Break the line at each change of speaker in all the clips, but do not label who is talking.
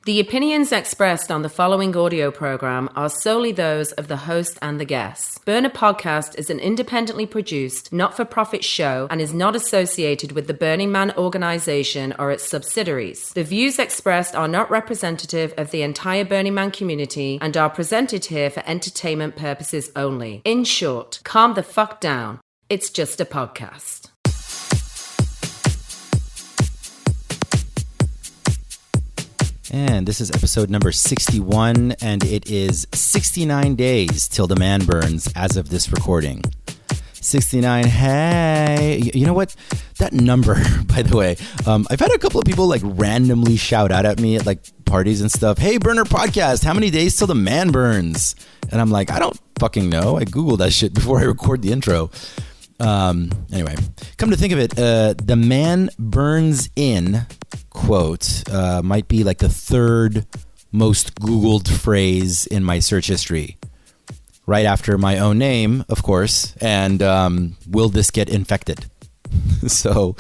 The opinions expressed on the following audio program are solely those of the host and the guests. Burner Podcast is an independently produced, not-for-profit show and is not associated with the Burning Man organization or its subsidiaries. The views expressed are not representative of the entire Burning Man community and are presented here for entertainment purposes only. In short, calm the fuck down. It's just a podcast.
And this is episode number 61, and it is 69 days till the man burns as of this recording. 69, hey. You know what? That number, by the way, I've had a couple of people like randomly shout out at me at like parties and stuff. Hey, Burner Podcast, how many days till the man burns? And I'm like, I don't fucking know. I Googled that shit before I record the intro. Anyway, come to think of it, the man burns in, quote, might be like the third most Googled phrase in my search history. Right after my own name, of course, and will this get infected? So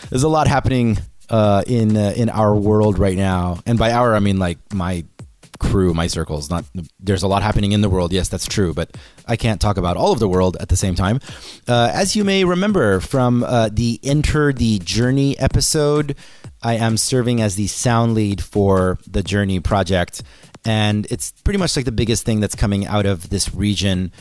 there's a lot happening in our world right now. And by our, I mean like my crew, my circles. Not there's a lot happening in the world. Yes, that's true, but I can't talk about all of the world at the same time. As you may remember from the Enter the Journey episode, I am serving as the sound lead for the Journey project, and it's pretty much like the biggest thing that's coming out of this region.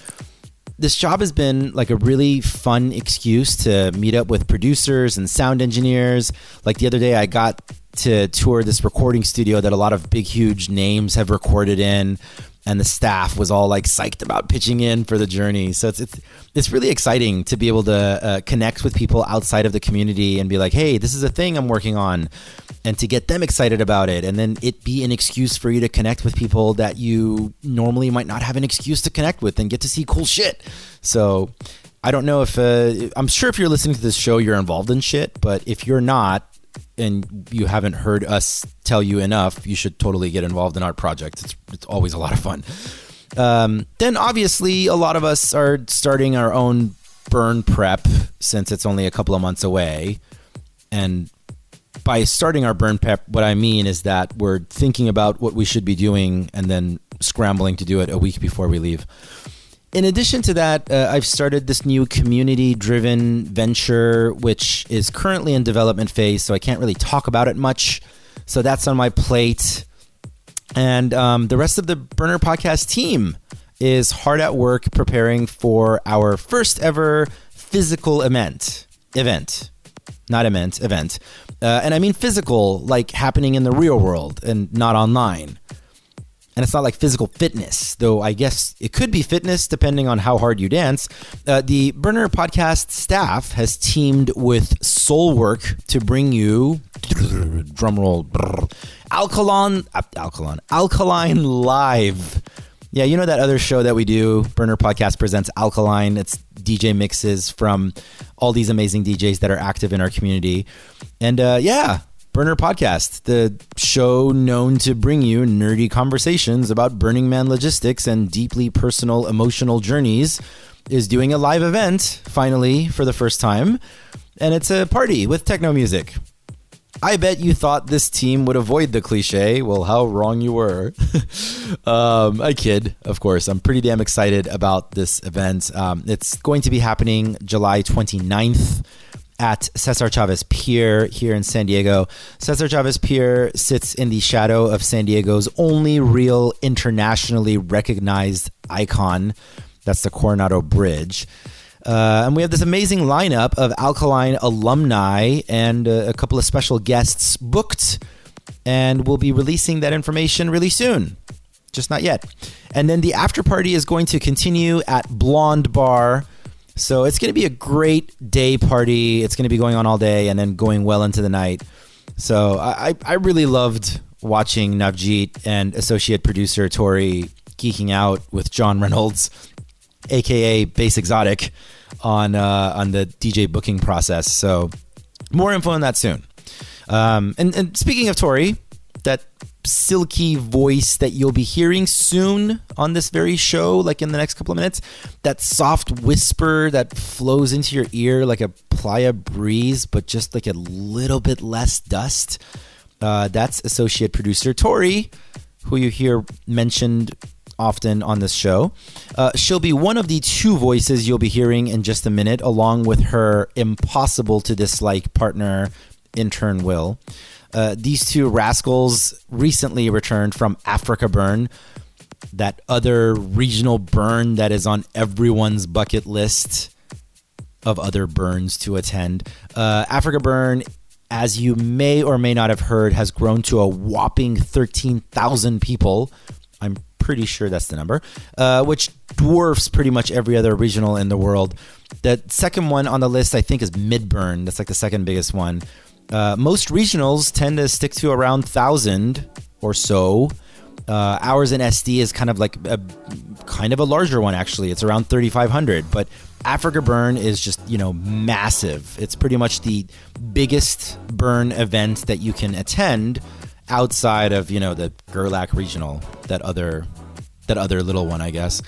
This job has been like a really fun excuse to meet up with producers and sound engineers. Like the other day, I got to tour this recording studio that a lot of big, huge names have recorded in, and the staff was all like psyched about pitching in for the Journey. So it's really exciting to be able to connect with people outside of the community and be like, hey, this is a thing I'm working on, and to get them excited about it, and then it be an excuse for you to connect with people that you normally might not have an excuse to connect with and get to see cool shit. So I don't know if I'm sure if you're listening to this show, you're involved in shit, but if you're not, and you haven't heard us tell you enough, you should totally get involved in our project. It's always a lot of fun. Then obviously a lot of us are starting our own burn prep since it's only a couple of months away. And by starting our burn prep, what I mean is that we're thinking about what we should be doing and then scrambling to do it a week before we leave. In addition to that, I've started this new community-driven venture, which is currently in development phase, so I can't really talk about it much. So that's on my plate. And the rest of the Burner Podcast team is hard at work preparing for our first ever physical event. And I mean physical, like happening in the real world and not online. And it's not like physical fitness, though I guess it could be fitness depending on how hard you dance. The Burner Podcast staff has teamed with Soulwork to bring you, drumroll, Alkaline Live. Yeah, you know that other show that we do, Burner Podcast Presents Alkaline. It's DJ mixes from all these amazing DJs that are active in our community. And Burner Podcast, the show known to bring you nerdy conversations about Burning Man logistics and deeply personal emotional journeys, is doing a live event, finally, for the first time. And it's a party with techno music. I bet you thought this team would avoid the cliche. Well, how wrong you were. I kid, of course. I'm pretty damn excited about this event. It's going to be happening July 29th. At Cesar Chavez Pier here in San Diego. Cesar Chavez Pier sits in the shadow of San Diego's only real internationally recognized icon. That's the Coronado Bridge. And we have this amazing lineup of Alkaline alumni and a couple of special guests booked. And we'll be releasing that information really soon. Just not yet. And then the after party is going to continue at Blonde Bar. So it's going to be a great day party. It's going to be going on all day and then going well into the night. So I really loved watching Navjeet and associate producer Tori geeking out with John Reynolds, aka Bass Exotic, on the DJ booking process. So more info on that soon. And speaking of Tori, that silky voice that you'll be hearing soon on this very show, like in the next couple of minutes, that soft whisper that flows into your ear like a playa breeze, but just like a little bit less dust. That's associate producer Tori, who you hear mentioned often on this show. She'll be one of the two voices you'll be hearing in just a minute, along with her impossible to dislike partner, Intern Will. These two rascals recently returned from Afrikaburn, that other regional burn that is on everyone's bucket list of other burns to attend. Afrikaburn, as you may or may not have heard, has grown to a whopping 13,000 people. I'm pretty sure that's the number, which dwarfs pretty much every other regional in the world. The second one on the list, I think, is Midburn. That's like the second biggest one. Most regionals tend to stick to around 1,000 or so. Ours in SD is kind of like a larger one, actually. It's around 3,500, but Afrikaburn is just, massive. It's pretty much the biggest burn event that you can attend outside of, the Gerlach regional, that other little one, I guess.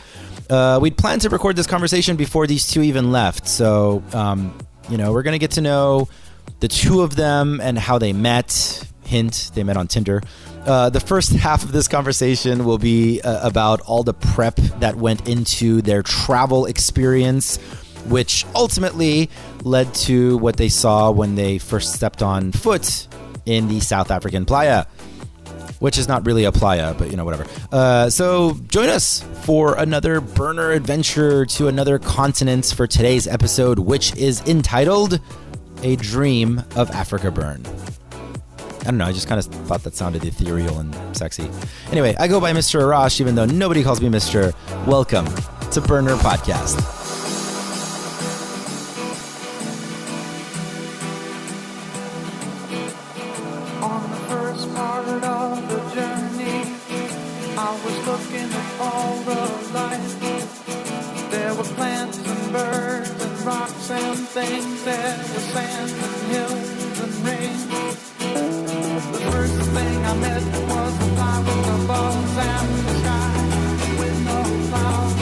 We'd planned to record this conversation before these two even left. So, we're going to get to know the two of them and how they met. Hint, they met on Tinder. The first half of this conversation will be about all the prep that went into their travel experience, which ultimately led to what they saw when they first stepped on foot in the South African playa, which is not really a playa, but whatever. So join us for another burner adventure to another continent for today's episode, which is entitled A Dream of Afrikaburn. I don't know, I just kind of thought that sounded ethereal and sexy. Anyway, I go by Mr. Arash, even though nobody calls me Mr. Welcome to Burner Podcast.
On the first part of the journey, I was looking at all the life. There were plants and birds and rocks and things. There was sand and hills and rain. The first thing I met was a fly with the balls and the sky with no clouds.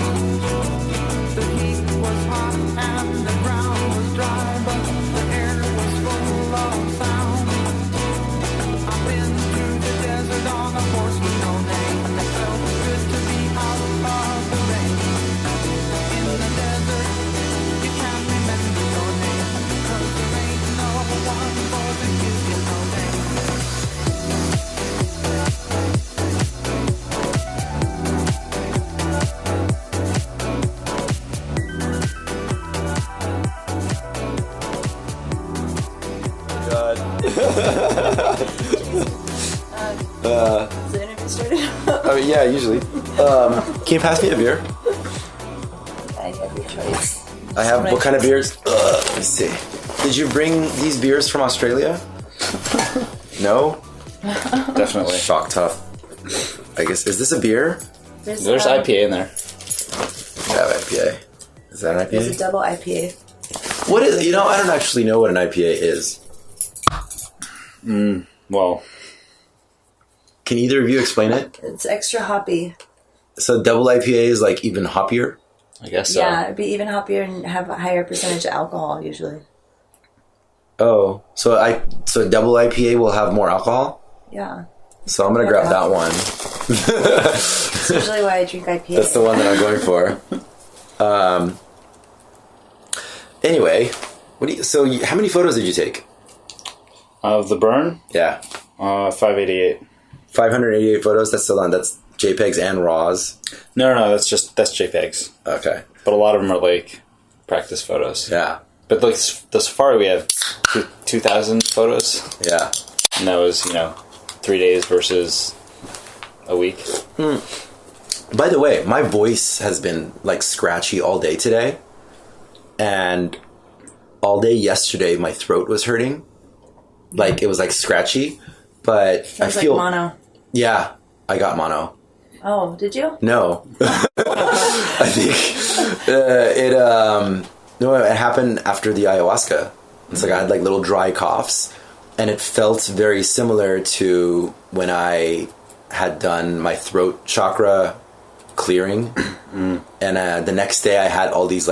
The heat was hot and the ground was dry, but the air was full of sound. I've been through the desert on a horse with no name. It felt good to be out of the rain. In the desert, you can't remember your name, 'cause there ain't no one for to give you no name.
Is the interview started?
Yeah, usually. Can you pass me a beer?
I have your choice.
I have, what kind of beers? Let me see. Did you bring these beers from Australia? No?
Definitely.
Shock tough. I guess, is this a beer?
There's IPA in there.
Yeah, IPA. Is that an IPA?
There's a double IPA.
What is, I don't actually know what an IPA is.
Well,
can either of you explain it?
It's extra hoppy.
So double IPA is like even hoppier?
I guess so.
Yeah, it'd be even hoppier and have a higher percentage of alcohol usually.
Oh, so double IPA will have more alcohol?
Yeah.
So I'm going to grab that one.
That's usually why I drink IPA.
That's the one that I'm going for. Anyway, how many photos did you take?
Of the burn?
Yeah.
588.
588 photos? That's still on. That's JPEGs and RAWs?
No, that's JPEGs.
Okay.
But a lot of them are like practice photos.
Yeah.
But like the Safari, we have 2,000 photos.
Yeah.
And that was, 3 days versus a week.
By the way, my voice has been like scratchy all day today. And all day yesterday, my throat was hurting. Like, it was like scratchy. But
Sounds
I feel...
like mono.
Yeah, I got mono.
Oh, did you?
No. I think it happened after the ayahuasca. It's like I had like little dry coughs, and it felt very similar to when I had done my throat chakra clearing. And the next day I had all these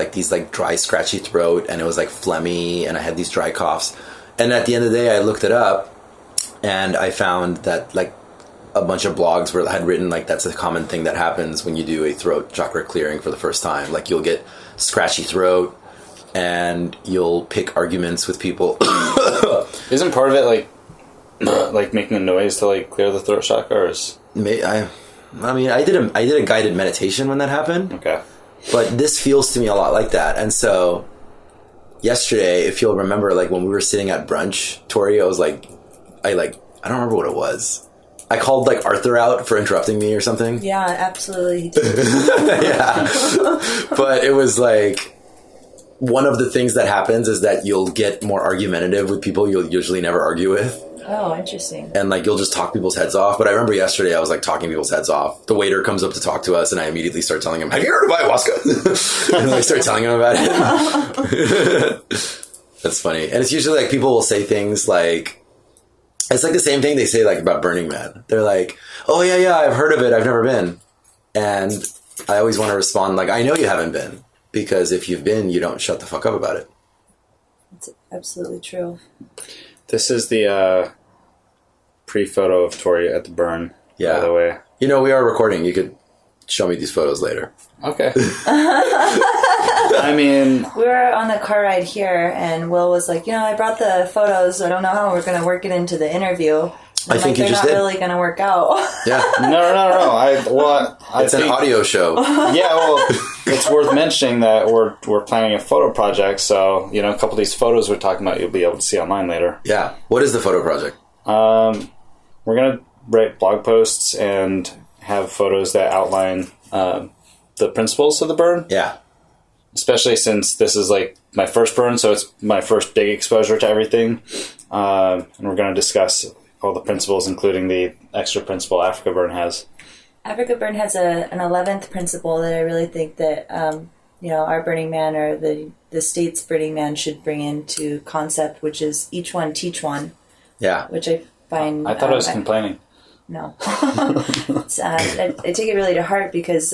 dry scratchy throat, and it was like phlegmy, and I had these dry coughs. And at the end of the day I looked it up, And I found that like a bunch of blogs had written like that's a common thing that happens when you do a throat chakra clearing for the first time. Like you'll get scratchy throat and you'll pick arguments with people.
Isn't part of it like making a noise to like clear the throat chakra? Or is...
I did a guided meditation when that happened.
Okay.
But this feels to me a lot like that. And so yesterday, if you'll remember, like when we were sitting at brunch, Tori, I don't remember what it was. I called like Arthur out for interrupting me or something.
Yeah, absolutely.
Yeah. But it was like, one of the things that happens is that you'll get more argumentative with people you'll usually never argue with.
Oh, interesting.
And like you'll just talk people's heads off. But I remember yesterday I was like talking people's heads off. The waiter comes up to talk to us and I immediately start telling him, have you heard of ayahuasca? And I start telling him about it. That's funny. And it's usually like people will say things like, it's like the same thing they say like about Burning Man. They're like, oh yeah, I've heard of it. I've never been. And I always want to respond like, I know you haven't been. Because if you've been, you don't shut the fuck up about it.
It's absolutely true.
This is the pre-photo of Tori at the burn,
Yeah.
by the way.
You know, we are recording. You could show me these photos later.
Okay. I mean...
We were on the car ride here, and Will was like, I brought the photos. I don't know how we're going to work it into the interview.
I think you just
did.
did.
They're not really going to work out.
Yeah.
No.
It's an audio show.
Yeah, well, it's worth mentioning that we're planning a photo project, so, a couple of these photos we're talking about you'll be able to see online later.
Yeah. What is the photo project?
We're going to write blog posts and have photos that outline the principles of the burn.
Yeah.
Especially since this is like my first burn, so it's my first big exposure to everything. And we're going to discuss all the principles, including the extra principle Afrikaburn has.
Afrikaburn has an 11th principle that I really think that, our Burning Man or the state's Burning Man should bring into concept, which is each one teach one.
Yeah.
Which I find...
I thought I was complaining.
No. I take it really to heart because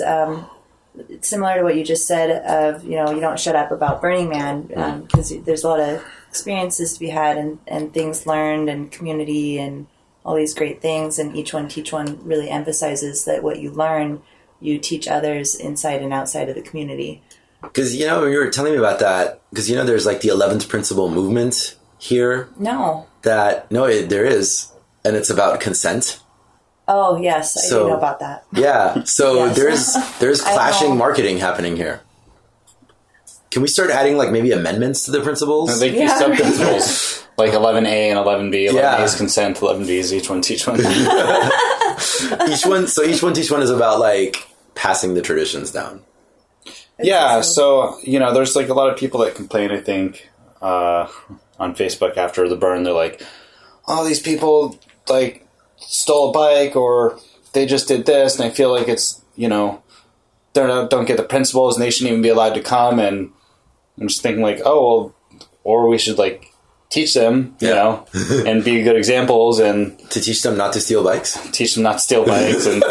it's similar to what you just said of, you don't shut up about Burning Man because there's a lot of experiences to be had and things learned and community and all these great things, and each one teach one really emphasizes that what you learn, you teach others inside and outside of the community.
Because, you were telling me about that, because, there's like the 11th principle movement here.
No.
There is, and it's about consent.
Oh, yes, I do know about that.
Yeah, so
Yes.
there's clashing marketing happening here. Can we start adding like maybe amendments to the principles?
They use sub-principles, like 11A and 11B. 11A is consent, 11B is each one teach one.
Each one teach one is about like passing the traditions down.
Yeah, so, there's like a lot of people that complain, I think, on Facebook after the burn. They're like, oh, these people like stole a bike or they just did this, and I feel like it's, they don't get the principles and they shouldn't even be allowed to come. And I'm just thinking like, oh, well, or we should like teach them, you know, and be good examples and
to teach them not to steal bikes,
and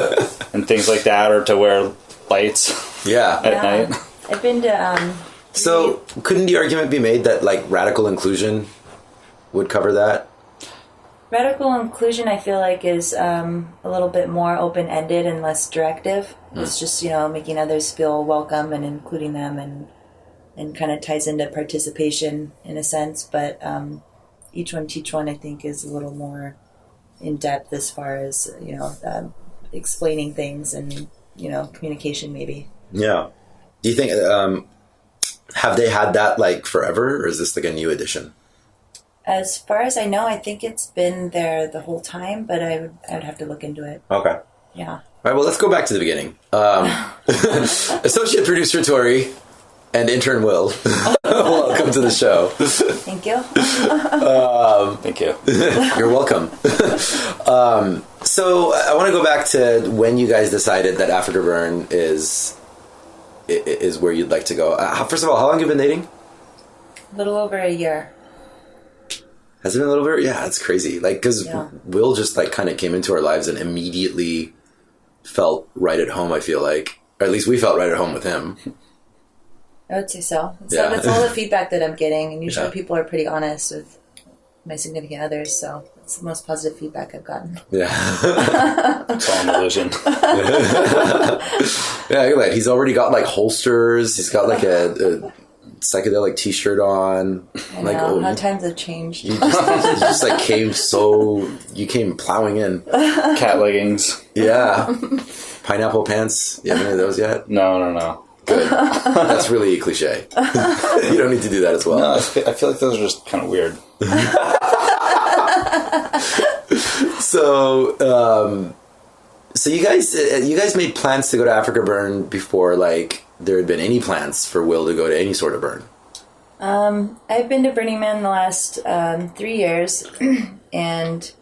and things like that, or to wear lights at night.
I've been to
so couldn't the argument be made that like radical inclusion would cover that?
Radical inclusion, I feel like, is a little bit more open-ended and less directive. It's just, making others feel welcome and including them, and kind of ties into participation in a sense. But each one teach one, I think, is a little more in-depth as far as, explaining things and, communication maybe.
Yeah. Do you think, have they had that like forever, or is this like a new edition?
As far as I know, I think it's been there the whole time, but I would have to look into it.
Okay.
Yeah.
All right, well, let's go back to the beginning. Associate producer Tori and intern Will, welcome to the show.
Thank you.
Thank you.
You're welcome. So I want to go back to when you guys decided that Afrikaburn is where you'd like to go. First of all, how long have you been dating?
A little over a year.
Has it been a little bit? Yeah, it's crazy. Like, because Will just like kind of came into our lives and immediately felt right at home, I feel like. Or at least we felt right at home with him.
I would say so. So that's all the feedback that I'm getting, and usually people are pretty honest with my significant others. So it's the most positive feedback I've gotten.
Yeah.
It's all an illusion.
Yeah, look at that. He's already got like holsters. He's got like a psychedelic T-shirt on.
I
Like,
know how
you
times have changed.
just like came plowing in.
Cat leggings.
Yeah. Pineapple pants. You have any of those yet?
No.
Good. That's really cliche. You don't need to do that as well.
No, I feel like those are just kind of weird.
So you guys made plans to go to Afrikaburn before like there had been any plans for Will to go to any sort of burn.
I've been to Burning Man the last 3 years, and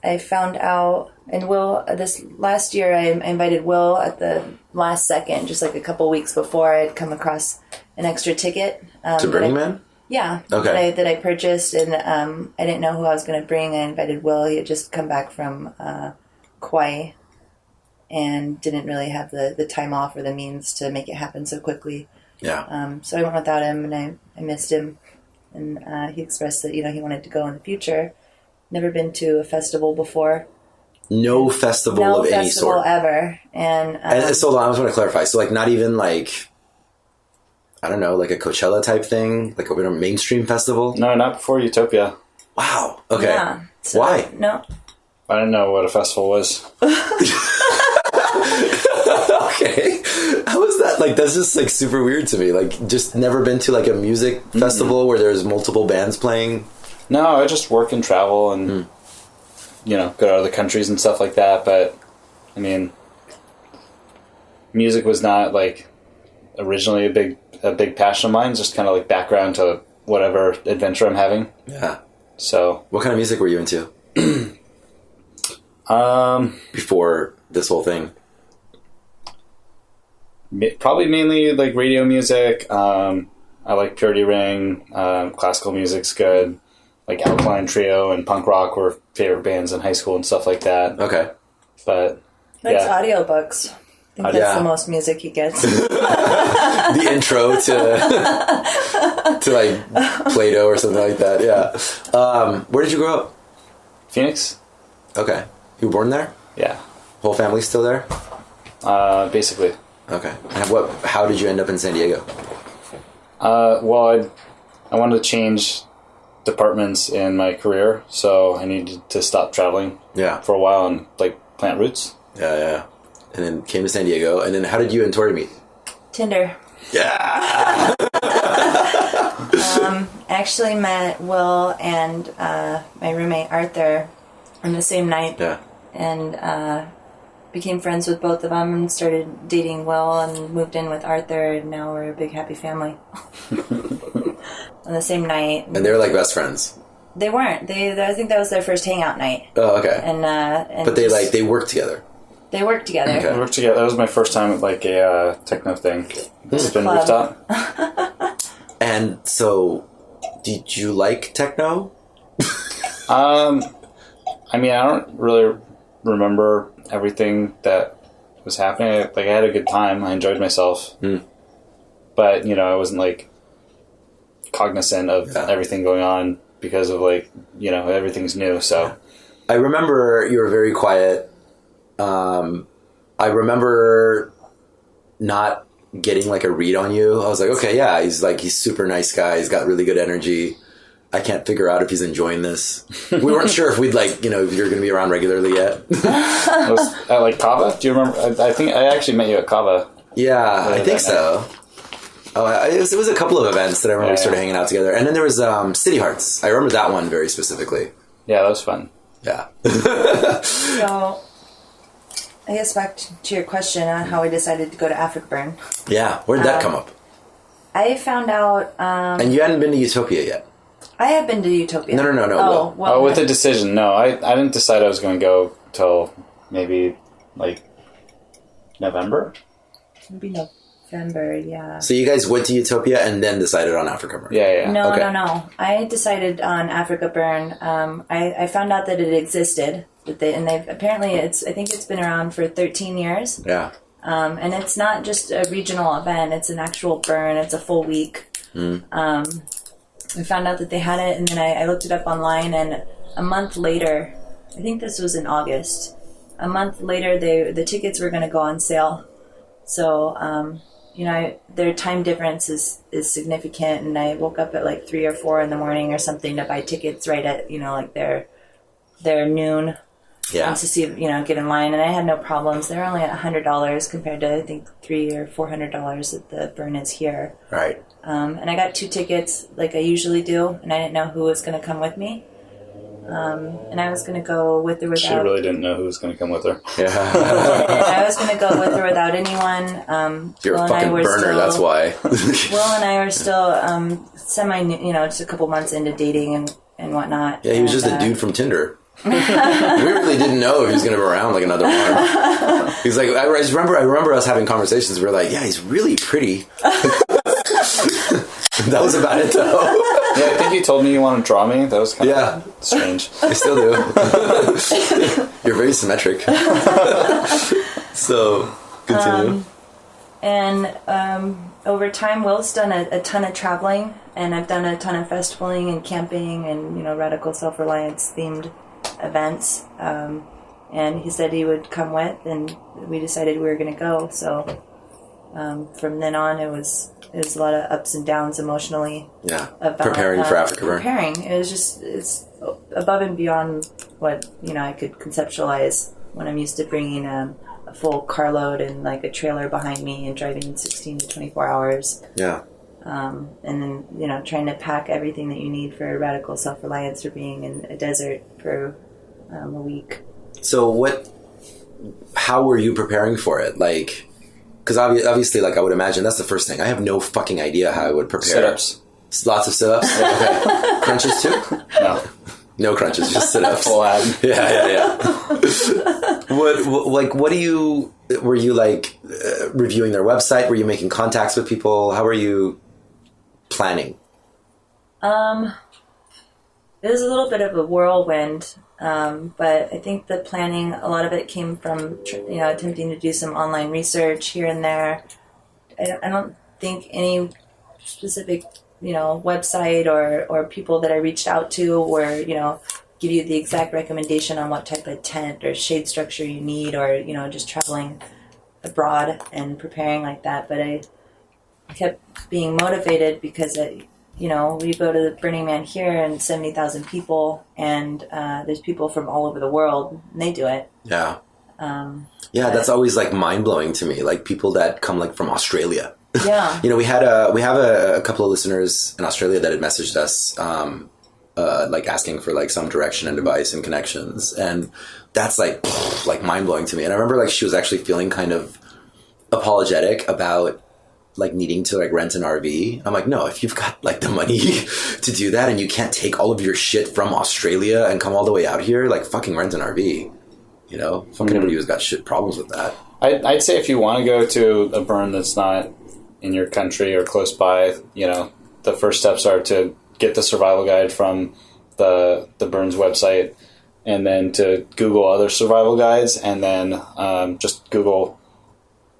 I found out, and Will, this last year I invited Will at the last second, just like a couple weeks before I had come across an extra ticket.
To Burning Man?
Yeah.
Okay.
That I purchased, and I didn't know who I was going to bring. I invited Will. He had just come back from Kauai and didn't really have the time off or the means to make it happen so quickly.
Yeah.
So I went without him, and I missed him. And he expressed that, he wanted to go in the future. Never been to a festival before.
No festival
No
of any
festival
sort.
ever. And
So I just want to clarify. So like not even like, I don't know, like a Coachella type thing, like a mainstream festival.
No, not before Utopia.
Wow. Okay.
yeah. So,
Why?
No.
I didn't know what a festival was.
Okay. How is that? Like, that's just like super weird to me. Like, just never been to like a music festival where there's multiple bands playing.
No, I just work and travel and, go to other countries and stuff like that. But, I mean, music was not like originally a big passion of mine. It's just kind of like background to whatever adventure I'm having.
Yeah.
So,
What kind of music were you into before this whole thing?
Probably mainly like radio music. I like Purity Ring. Classical music's good. Like Alkaline Trio and punk rock were favorite bands in high school and stuff like that.
Okay.
But
Likes
yeah,
audiobooks. I think that's
Yeah.
the most music he gets.
The intro to like Play-Doh or something like that. Yeah. Where did you grow up?
Phoenix.
Okay. You were born there?
Yeah,
Whole family's still there?
basically.
Okay. And how did you end up in San Diego?
Well, I wanted to change departments in my career, so I needed to stop traveling
Yeah.
for a while and like plant roots.
Yeah. And then came to San Diego. And then how did you and Tori meet?
Tinder.
Yeah.
Actually met Will and my roommate Arthur on the same night.
Yeah.
And became friends with both of them and started dating Will and moved in with Arthur, and now we're a big happy family. On the same night.
And they were like best friends.
They weren't. I think that was their first hangout night.
Oh, okay.
And
But they worked together.
they worked together.
Okay.
We worked together. That was my first time at like a techno thing. Spin
Club.
rooftop.
And so, did you like techno?
I mean, I don't really remember everything that was happening. Like, I had a good time. I enjoyed myself. But, I wasn't, like, cognizant of everything going on because of, like, everything's new, so.
I remember you were very quiet. I remember not getting, like, a read on you. I was like, okay, yeah, he's super nice guy. He's got really good energy. I can't figure out if he's enjoying this. We weren't sure if we'd if you're going to be around regularly yet.
Was at like Kava? Do you remember? I think I actually met you at Kava.
Yeah, I think so. Oh, it was a couple of events that I remember we started hanging out together. And then there was City Hearts. I remember that one very specifically.
Yeah, that was fun.
Yeah.
So, I guess back to your question on how we decided to go to Afrikaburn.
Yeah. Where did that come up?
I found out...
And you hadn't been to Utopia yet.
I have been to Utopia.
No.
Oh, well,
With the decision, no. I didn't decide I was going to go till maybe, like, November?
maybe November, yeah.
So you guys went to Utopia and then decided on Afrikaburn.
Yeah.
No.
Okay.
I decided on Afrikaburn. I found out that it existed. They've apparently I think it's been around for 13 years.
Yeah.
And it's not just a regional event. It's an actual burn. It's a full week. I found out that they had it, and then I looked it up online, and a month later, I think this was in August, a month later, the tickets were going to go on sale. So, their time difference is significant, and I woke up at like 3 or 4 in the morning or something to buy tickets right at, like their noon.
Yeah.
To see, get in line, and I had no problems. They're only at $100 compared to, I think, $300 or $400 that the burn is here.
Right.
And I got 2 tickets like I usually do, and I didn't know who was going to come with me. And I was going to go with or without.
She really didn't know who was going to come with her.
Yeah.
I was going to go with or without anyone.
You're
Will
a fucking burner, that's why.
Will and I are still semi, just a couple months into dating and whatnot.
Yeah, he was just a dude from Tinder. We really didn't know if he was going to be around like another month. He's like, I remember us having conversations. We were like, yeah, he's really pretty. That was about it, though.
Yeah, I think you told me you want to draw me. That was kind of strange.
I still do. You're very symmetric. So, continue.
Over time, Will's done a ton of traveling, and I've done a ton of festivaling and camping and, radical self-reliance themed events. And he said he would come with, and we decided we were going to go. So from then on, it was a lot of ups and downs emotionally.
Yeah, preparing for Afrikaburn.
Preparing. It's above and beyond what, I could conceptualize when I'm used to bringing a full carload and like a trailer behind me and driving 16 to 24 hours.
Yeah.
And then, trying to pack everything that you need for radical self-reliance or being in a desert for a week.
So how were you preparing for it? Like, because obviously, like, I would imagine that's the first thing. I have no fucking idea how I would prepare.
Sit-ups.
Lots of sit-ups? Okay. Crunches too?
No.
No crunches, just sit-ups.
Full ab.
Yeah. What do you... Were you, like, reviewing their website? Were you making contacts with people? How were you planning?
It was a little bit of a whirlwind, but I think the planning, a lot of it came from, attempting to do some online research here and there. I don't think any specific, website or people that I reached out to were, give you the exact recommendation on what type of tent or shade structure you need, or, just traveling abroad and preparing like that. But I kept being motivated because we go to the Burning Man here and 70,000 people, and there's people from all over the world, and they do it.
Yeah. That's always like mind blowing to me. Like people that come like from Australia.
Yeah.
we have a couple of listeners in Australia that had messaged us, like asking for like some direction and advice and connections, and that's like mind blowing to me. And I remember like she was actually feeling kind of apologetic about like needing to like rent an RV. I'm like, no, if you've got like the money to do that and you can't take all of your shit from Australia and come all the way out here, like fucking rent an RV. Fucking everybody who's got shit problems with that.
I'd say if you want to go to a burn that's not in your country or close by, the first steps are to get the survival guide from the Burns website, and then to Google other survival guides, and then just Google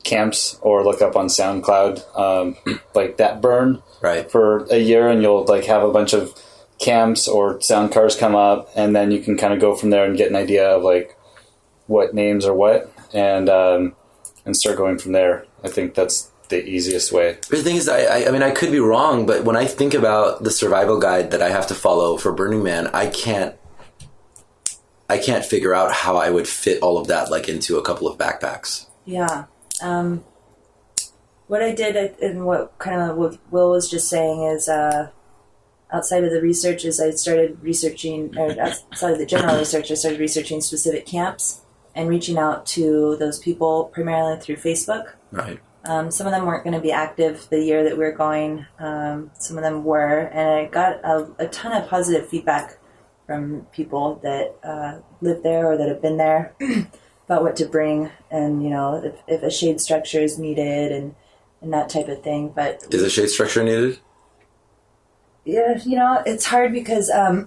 camps or look up on SoundCloud like that burn for a year, and you'll like have a bunch of camps or sound cars come up, and then you can kind of go from there and get an idea of like what names are what, and start going from there. I think that's the easiest way.
But the thing is, I mean, I could be wrong, but when I think about the survival guide that I have to follow for Burning Man, I can't figure out how I would fit all of that like into a couple of backpacks.
Yeah. What I did, and what kind of what Will was just saying, is outside of the research, is I started researching, or outside of the general research, I started researching specific camps and reaching out to those people primarily through Facebook.
Right.
Some of them weren't going to be active the year that we were going. Some of them were, and I got a ton of positive feedback from people that live there or that have been there about what to bring, and if a shade structure is needed and that type of thing. But
is a shade structure needed?
Yeah, it's hard because I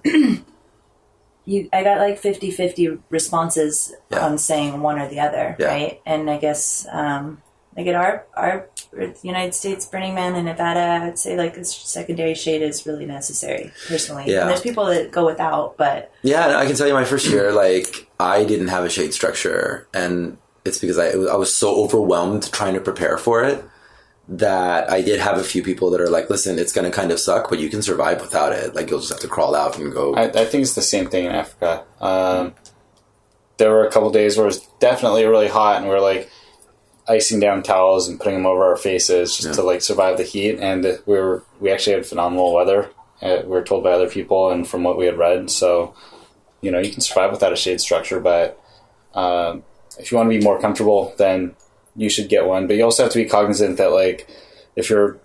got like 50-50 responses on saying one or the other, right? And I guess Like at our United States Burning Man in Nevada, I'd say like a secondary shade is really necessary, personally.
Yeah.
And there's people that go without, but...
Yeah, I can tell you my first year, like, I didn't have a shade structure, and it's because I was so overwhelmed trying to prepare for it that I did have a few people that are like, listen, it's going to kind of suck, but you can survive without it. Like, you'll just have to crawl out and go.
I think it's the same thing in Africa. There were a couple days where it was definitely really hot, and we're like icing down towels and putting them over our faces just to like survive the heat. And we actually had phenomenal weather. We were told by other people and from what we had read. So, you know, you can survive without a shade structure, but if you want to be more comfortable, then you should get one. But you also have to be cognizant that, like, if you're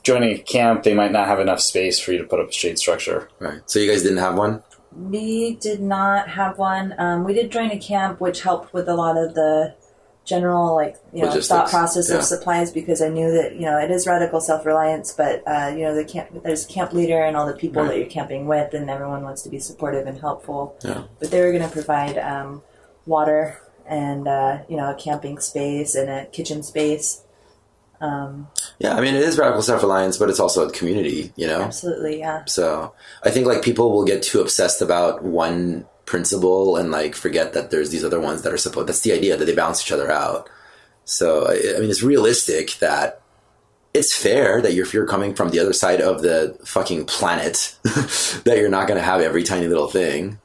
joining a camp, they might not have enough space for you to put up a shade structure.
Right. So you guys didn't have one?
We did not have one. We did join a camp, which helped with a lot of the general, like, you know,
logistics,
thought process of supplies, because I knew that, you know, it is radical self-reliance, but, you know, there's a camp leader and all the people that you're camping with, and everyone wants to be supportive and helpful.
Yeah.
But they were going to provide water and, you know, a camping space and a kitchen space.
Yeah, I mean, it is radical self-reliance, but it's also a community, you know?
Absolutely, yeah.
So I think, like, people will get too obsessed about one principle and, like, forget that there's these other ones that are supposed... That's the idea, that they balance each other out. So, I mean, it's realistic that it's fair that if you're coming from the other side of the fucking planet, that you're not going to have every tiny little thing.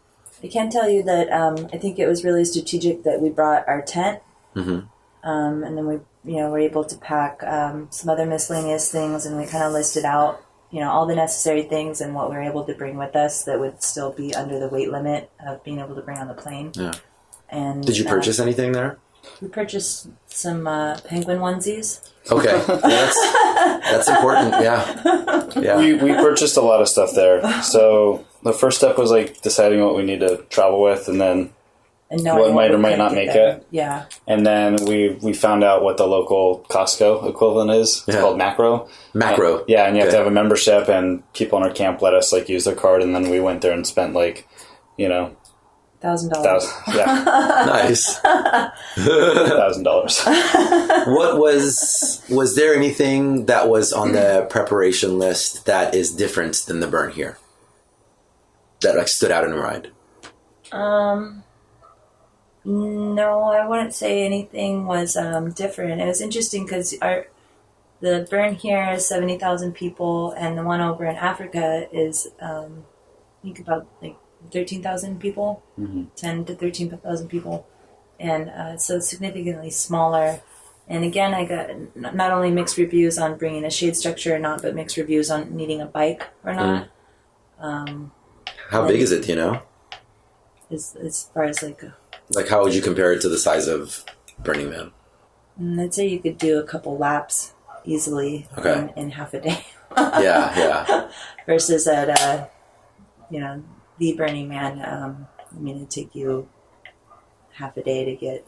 I can tell you that I think it was really strategic that we brought our tent, and then we, you know, were able to pack some other miscellaneous things, and we kind of listed out, you know, all the necessary things and what we were able to bring with us that would still be under the weight limit of being able to bring on the plane.
Yeah.
And
did you purchase anything there?
We purchased some penguin onesies.
Okay, that's important. Yeah.
We purchased a lot of stuff there. So the first step was like deciding what we need to travel with, and then what might or might not make it.
Yeah.
And then we found out what the local Costco equivalent is. It's called Macro.
Macro.
And you have to have a membership, and people in our camp let us like use their card, and then we went there and spent like, you know,
$1,000.
Yeah.
Nice.
$1,000.
What was there anything that was on the preparation list that is different than the burn here? That like stood out in your mind?
No, I wouldn't say anything was different. It was interesting because the burn here is 70,000 people, and the one over in Africa is I think about like 13,000 people, 10 to 13,000 people, and so it's significantly smaller. And again, I got not only mixed reviews on bringing a shade structure or not, but mixed reviews on needing a bike or not.
How big is it, do you know?
As far as
like how would you compare it to the size of Burning Man?
I'd say you could do a couple laps easily in half a day.
Yeah.
Versus at the Burning Man, I mean, it'd take you half a day to get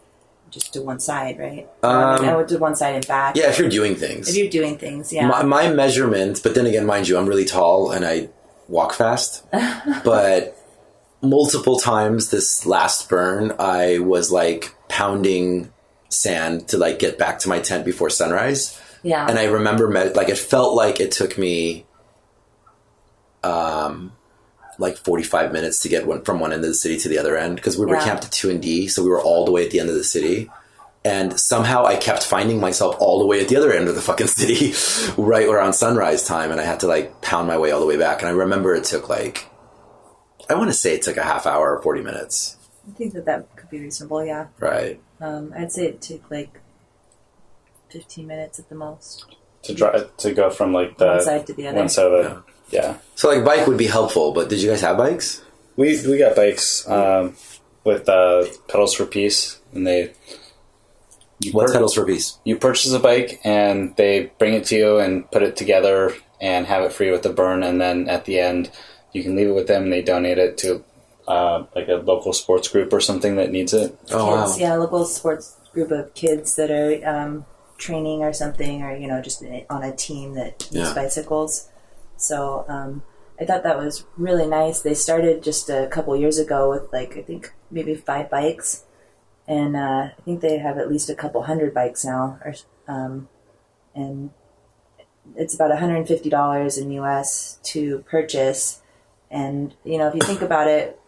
just to one side, right? I would do one side and back.
Yeah, if you're doing things.
Yeah.
My measurement, but then again, mind you, I'm really tall and I walk fast. But multiple times this last burn, I was like pounding sand to like get back to my tent before sunrise.
Yeah.
And I remember it felt like it took me like 45 minutes to get from one end of the city to the other end, because we were camped at 2 and D, so we were all the way at the end of the city. And somehow I kept finding myself all the way at the other end of the fucking city right around sunrise time, and I had to like pound my way all the way back. And I remember it took like, I want to say it took a half hour or 40 minutes.
I think that could be reasonable, yeah.
Right.
I'd say it took like 15 minutes at the most.
To go from like the
one side to the other.
One side of it. Yeah.
So like bike would be helpful, but did you guys have bikes?
We got bikes with pedals for peace, and
What pedals for peace? You
purchase a bike and they bring it to you and put it together and have it free with the burn, and then at the end you can leave it with them and they donate it to like a local sports group or something that needs it.
Oh,
kids,
wow.
Yeah, a local sports group of kids that are training or something, or just on a team that uses bicycles. So I thought that was really nice. They started just a couple years ago with like I think maybe 5 bikes, And I think they have at least a couple hundred bikes now, and it's about $150 in US to purchase. And, you know, if you think about it,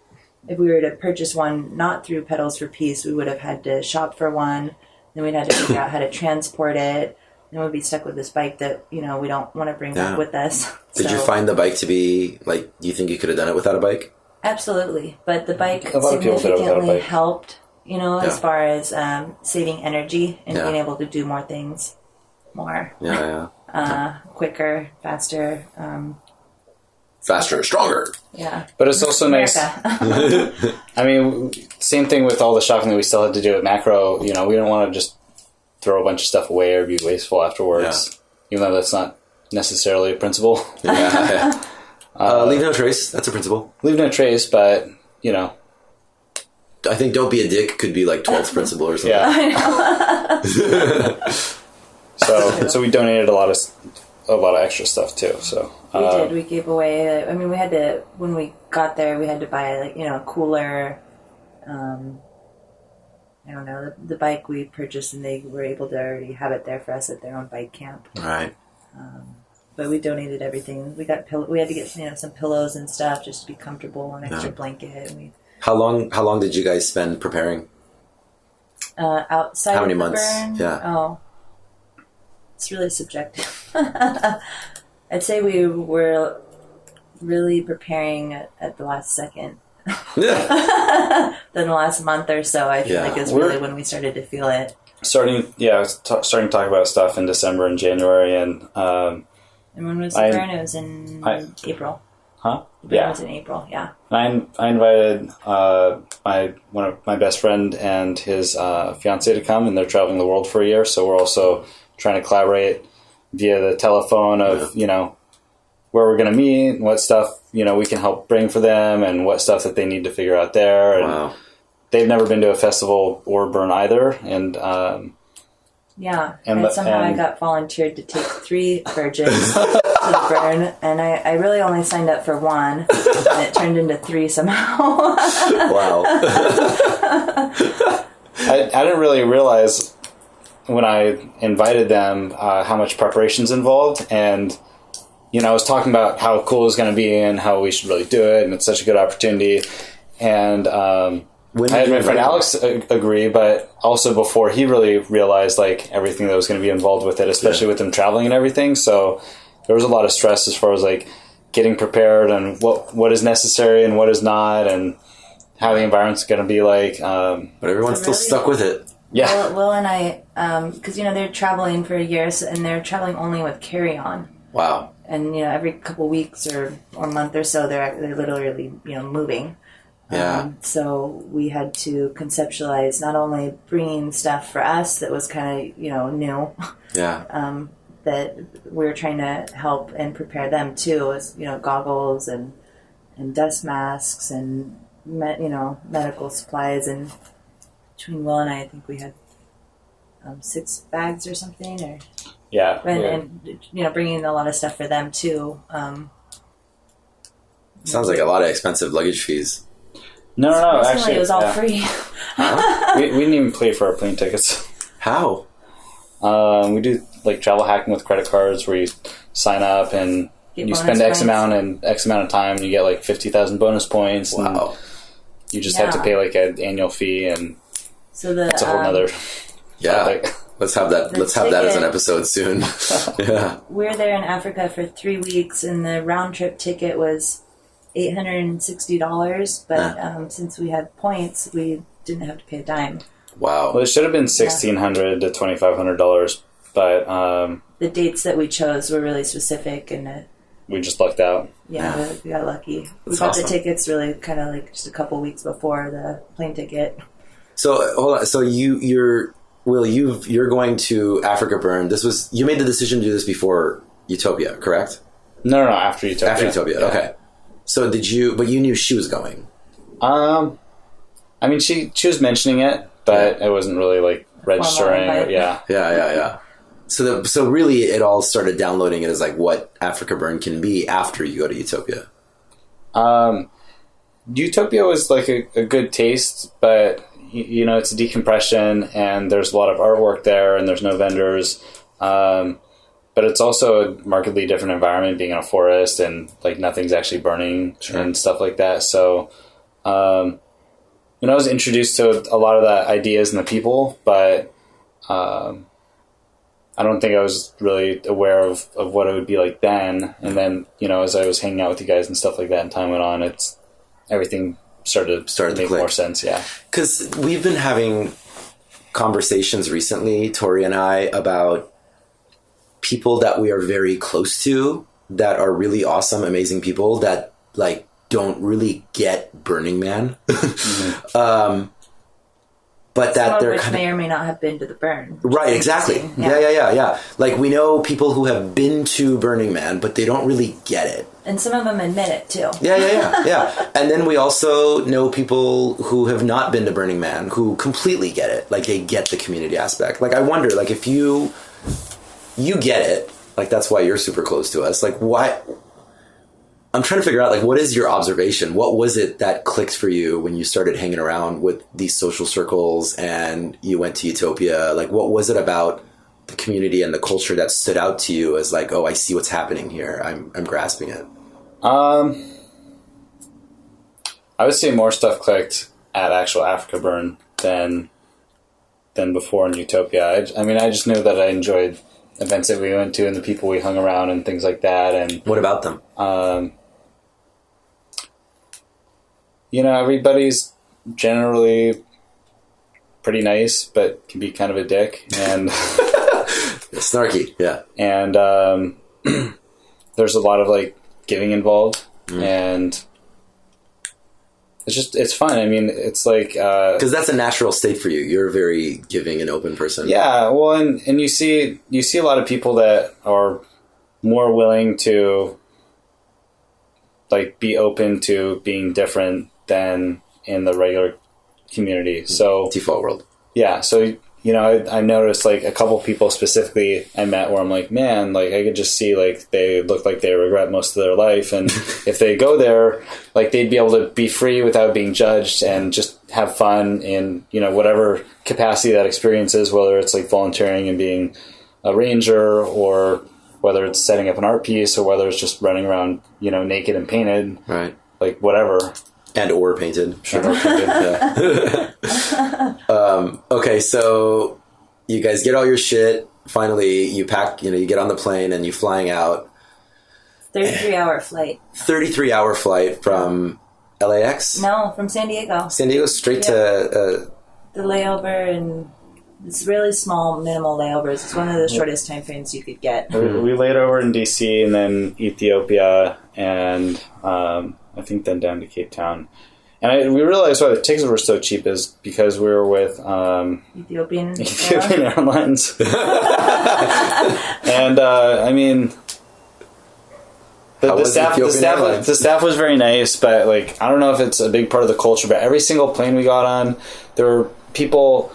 if we were to purchase one not through Pedals for Peace, we would have had to shop for one. Then we'd had to figure out how to transport it. Then we'd be stuck with this bike that, you know, we don't want to bring back with us.
Did you find the bike to be, like, you think you could have done it without a bike?
Absolutely. But the bike significantly helped, you know, as far as saving energy and being able to do more things more. Quicker, faster.
Faster, stronger.
Yeah.
But it's also nice. I mean, same thing with all the shopping that we still had to do at Macro. You know, we don't want to just throw a bunch of stuff away or be wasteful afterwards, even though that's not necessarily a principle.
Leave no trace. That's a principle.
Leave no trace, but, you know.
I think don't be a dick could be like 12th principle or something.
So we donated a lot of extra stuff too. So
we did. We gave away. I mean, we had to when we got there. We had to buy a cooler. I don't know the bike we purchased, and they were able to already have it there for us at their own bike camp.
Right.
But we donated everything. We got we had to get some pillows and stuff just to be comfortable, an extra blanket. And
How long did you guys spend preparing?
Outside.
How many
of the
months?
burn?
Yeah.
Oh. It's really subjective. I'd say we were really preparing at the last second. Then the last month or so, I feel like is really when we started to feel it.
Starting to talk about stuff in December and January, and
when was the burn? It was in April.
Huh?
The burn was in April. Yeah.
I invited one of my best friend and his fiance to come, and they're traveling the world for a year. So we're also trying to collaborate via the telephone of where we're going to meet and what stuff we can help bring for them and what stuff that they need to figure out there. And they've never been to a festival or burn either, and somehow I got volunteered to take 3 virgins to the burn, and I really only signed up for 1, and it turned into 3 somehow.
Wow.
I didn't really realize when I invited them how much preparation's involved, and I was talking about how cool it was going to be and how we should really do it, and it's such a good opportunity. And I had my friend Alex agree, but also before he really realized everything that was going to be involved with it, especially with them traveling and everything. So there was a lot of stress as far as getting prepared and what is necessary and what is not, and how the environment's going to be like.
But everyone's still stuck with it.
Yeah.
Will and I, because they're traveling for a year, and they're traveling only with carry-on.
Wow.
And every couple weeks or month or so, they're literally moving.
Yeah.
So we had to conceptualize not only bringing stuff for us that was kind of new.
Yeah.
That we're trying to help and prepare them too, as goggles and dust masks and medical supplies. And between Will and I think we had 6 bags or something, or and bringing a lot of stuff for them too.
Sounds like a lot of expensive luggage fees.
No, actually
it was all free.
Huh? we didn't even pay for our plane tickets.
How?
We do travel hacking with credit cards, where you sign up and you spend X amount of time, and you get 50,000 bonus points.
Wow.
And you just have to pay an annual fee, and
so
that's a whole nother.
Let's have that. Let's have that as an episode soon. Yeah.
We're there in Africa for 3 weeks, and the round trip ticket was $860. But since we had points, we didn't have to pay a dime.
Wow.
Well, it should have been $1,600 to $2,500, but
the dates that we chose were really specific, and
we just lucked out.
Yeah, we got lucky. We
got
the tickets really kind of just a couple weeks before the plane ticket.
So hold on. So you're going to Afrikaburn. You made the decision to do this before Utopia, correct?
No, after Utopia.
After Utopia, okay. So but you knew she was going.
I mean, she was mentioning it, but it wasn't really registering.
Yeah. So really, it all started downloading it as what Afrikaburn can be after you go to Utopia.
Utopia was a good taste, but it's a decompression, and there's a lot of artwork there, and there's no vendors. But it's also a markedly different environment, being in a forest, and like nothing's actually burning and stuff like that. So, I was introduced to a lot of the ideas and the people, but I don't think I was really aware of what it would be like then. And then, as I was hanging out with you guys and stuff like that, and time went on, everything started to make more sense. Yeah.
Because we've been having conversations recently, Tori and I, about people that we are very close to that are really awesome, amazing people that like don't really get Burning Man.
Mm-hmm.
But that they're
kind of may or may not have been to the burn.
Right, exactly. Yeah. Like we know people who have been to Burning Man, but they don't really get it.
And some of them admit it too.
Yeah. And then we also know people who have not been to Burning Man who completely get it. Like they get the community aspect. Like I wonder, like if you get it, like that's why you're super close to us. Like why? I'm trying to figure out, like, what is your observation? What was it that clicked for you when you started hanging around with these social circles and you went to Utopia? Like, what was it about the community and the culture that stood out to you as like, oh, I see what's happening here. I'm grasping it.
I would say more stuff clicked at actual Afrikaburn than before in Utopia. I just knew that I enjoyed events that we went to and the people we hung around and things like that. And
what about them?
Everybody's generally pretty nice, but can be kind of a dick and
snarky. Yeah.
And there's a lot of like giving involved, and it's fun. I mean, it's like
because that's a natural state for you. You're a very giving and open person.
Yeah. Well, and you see a lot of people that are more willing to like be open to being different than in the regular community. So
default world. Yeah.
So, I noticed like a couple people specifically I met where I'm like, man, like I could just see like they look like they regret most of their life. And if they go there, like they'd be able to be free without being judged and just have fun in, whatever capacity that experience is, whether it's like volunteering and being a ranger, or whether it's setting up an art piece, or whether it's just running around, naked and painted.
Right.
Like whatever.
And or painted. Sure. Okay, so you guys get all your shit. Finally, you pack, you get on the plane and you're flying out.
33-hour flight.
33-hour flight from LAX?
No, from San Diego.
San Diego straight to...
the layover, and it's really small, minimal layovers. It's one of the shortest time frames you could get.
We laid over in DC and then Ethiopia, and I think then down to Cape Town. And we realized why the tickets were so cheap is because we were with
Ethiopian
Airlines. And the staff was very nice, but like I don't know if it's a big part of the culture, but every single plane we got on, there were people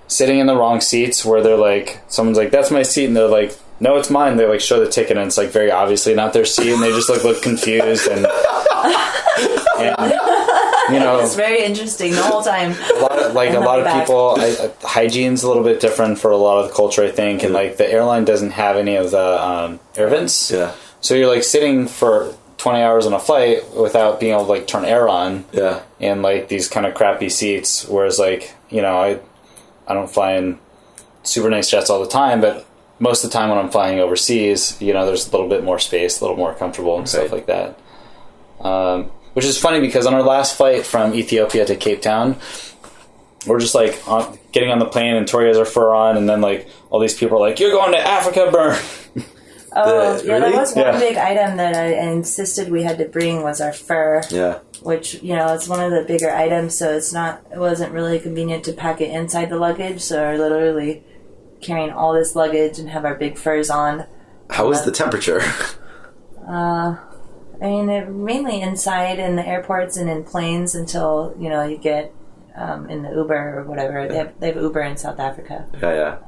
sitting in the wrong seats where they're like, someone's like, that's my seat, and they're like, no, it's mine. They like show the ticket and it's like very obviously not their seat, and they just look confused and
it's very interesting the whole time.
A lot of people, hygiene's a little bit different for a lot of the culture, I think, and like the airline doesn't have any of the air vents.
Yeah.
So you're like sitting for 20 hours on a flight without being able to like turn air on.
Yeah.
And like these kind of crappy seats, whereas like I don't fly in super nice jets all the time, but most of the time when I'm flying overseas, there's a little bit more space, a little more comfortable and stuff like that. Which is funny because on our last flight from Ethiopia to Cape Town, we're just like getting on the plane and Tori has her fur on, and then like all these people are like, "You're going to Afrikaburn."
Oh, yeah, that was one big item that I insisted we had to bring was our fur.
Yeah.
Which, it's one of the bigger items, so it wasn't really convenient to pack it inside the luggage, so we're literally carrying all this luggage and have our big furs on.
How was the temperature?
They're mainly inside in the airports and in planes until, you get in the Uber or whatever. Yeah. They have Uber in South Africa.
Yeah.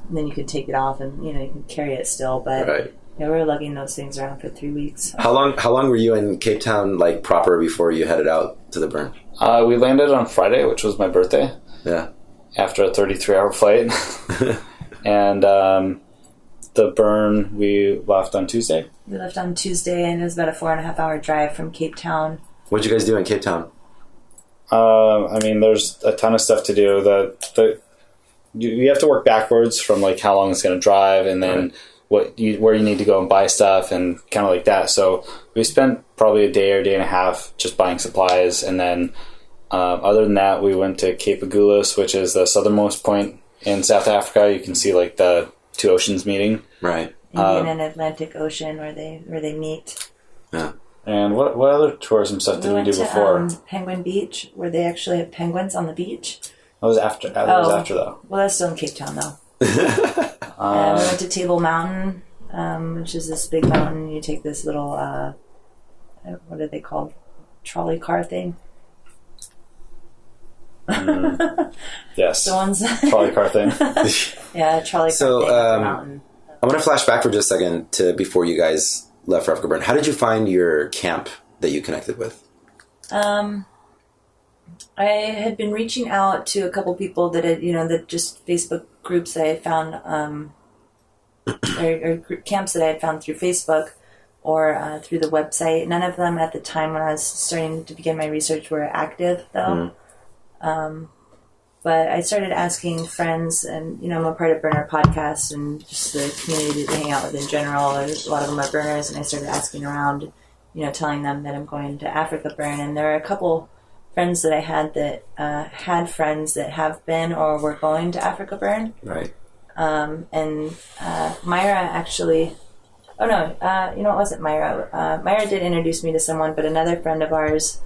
And then you can take it off and, you can carry it still. But we were lugging those things around for 3 weeks.
How long were you in Cape Town, like, proper before you headed out to the burn?
We landed on Friday, which was my birthday.
Yeah.
After a 33-hour flight. And the burn, we left on Tuesday.
We left on Tuesday, and it was about a 4.5-hour drive from Cape Town.
What'd you guys do in Cape Town?
I mean, there's a ton of stuff to do. You have to work backwards from like how long it's going to drive, and then where you need to go and buy stuff, and kind of like that. So we spent probably a day or day and a half just buying supplies, and then other than that, we went to Cape Agulhas, which is the southernmost point in South Africa. You can see like the two oceans meeting.
Right.
Indian and Atlantic Ocean, where they meet.
Yeah.
And what other tourism stuff did we do before?
Penguin Beach, where they actually have penguins on the beach.
That was after. That was after though.
Well, that's still in Cape Town though. We went to Table Mountain, which is this big mountain. You take this little, what are they called? Trolley car thing.
Yes.
The ones.
Trolley car thing.
Yeah, trolley car thing up the mountain.
I'm going to flash back for just a second to before you guys left for Afrikaburn. How did you find your camp that you connected with?
I had been reaching out to a couple people that had, that just Facebook groups that I had found, or camps that I had found through Facebook or through the website. None of them at the time when I was starting to begin my research were active, though. But I started asking friends, and, I'm a part of Burner Podcast and just the community that they hang out with in general. A lot of them are burners, and I started asking around, telling them that I'm going to Afrikaburn. And there are a couple friends that I had that had friends that have been or were going to Afrikaburn.
Right.
And Myra actually... Oh, no, it wasn't Myra. Myra did introduce me to someone, but another friend of ours,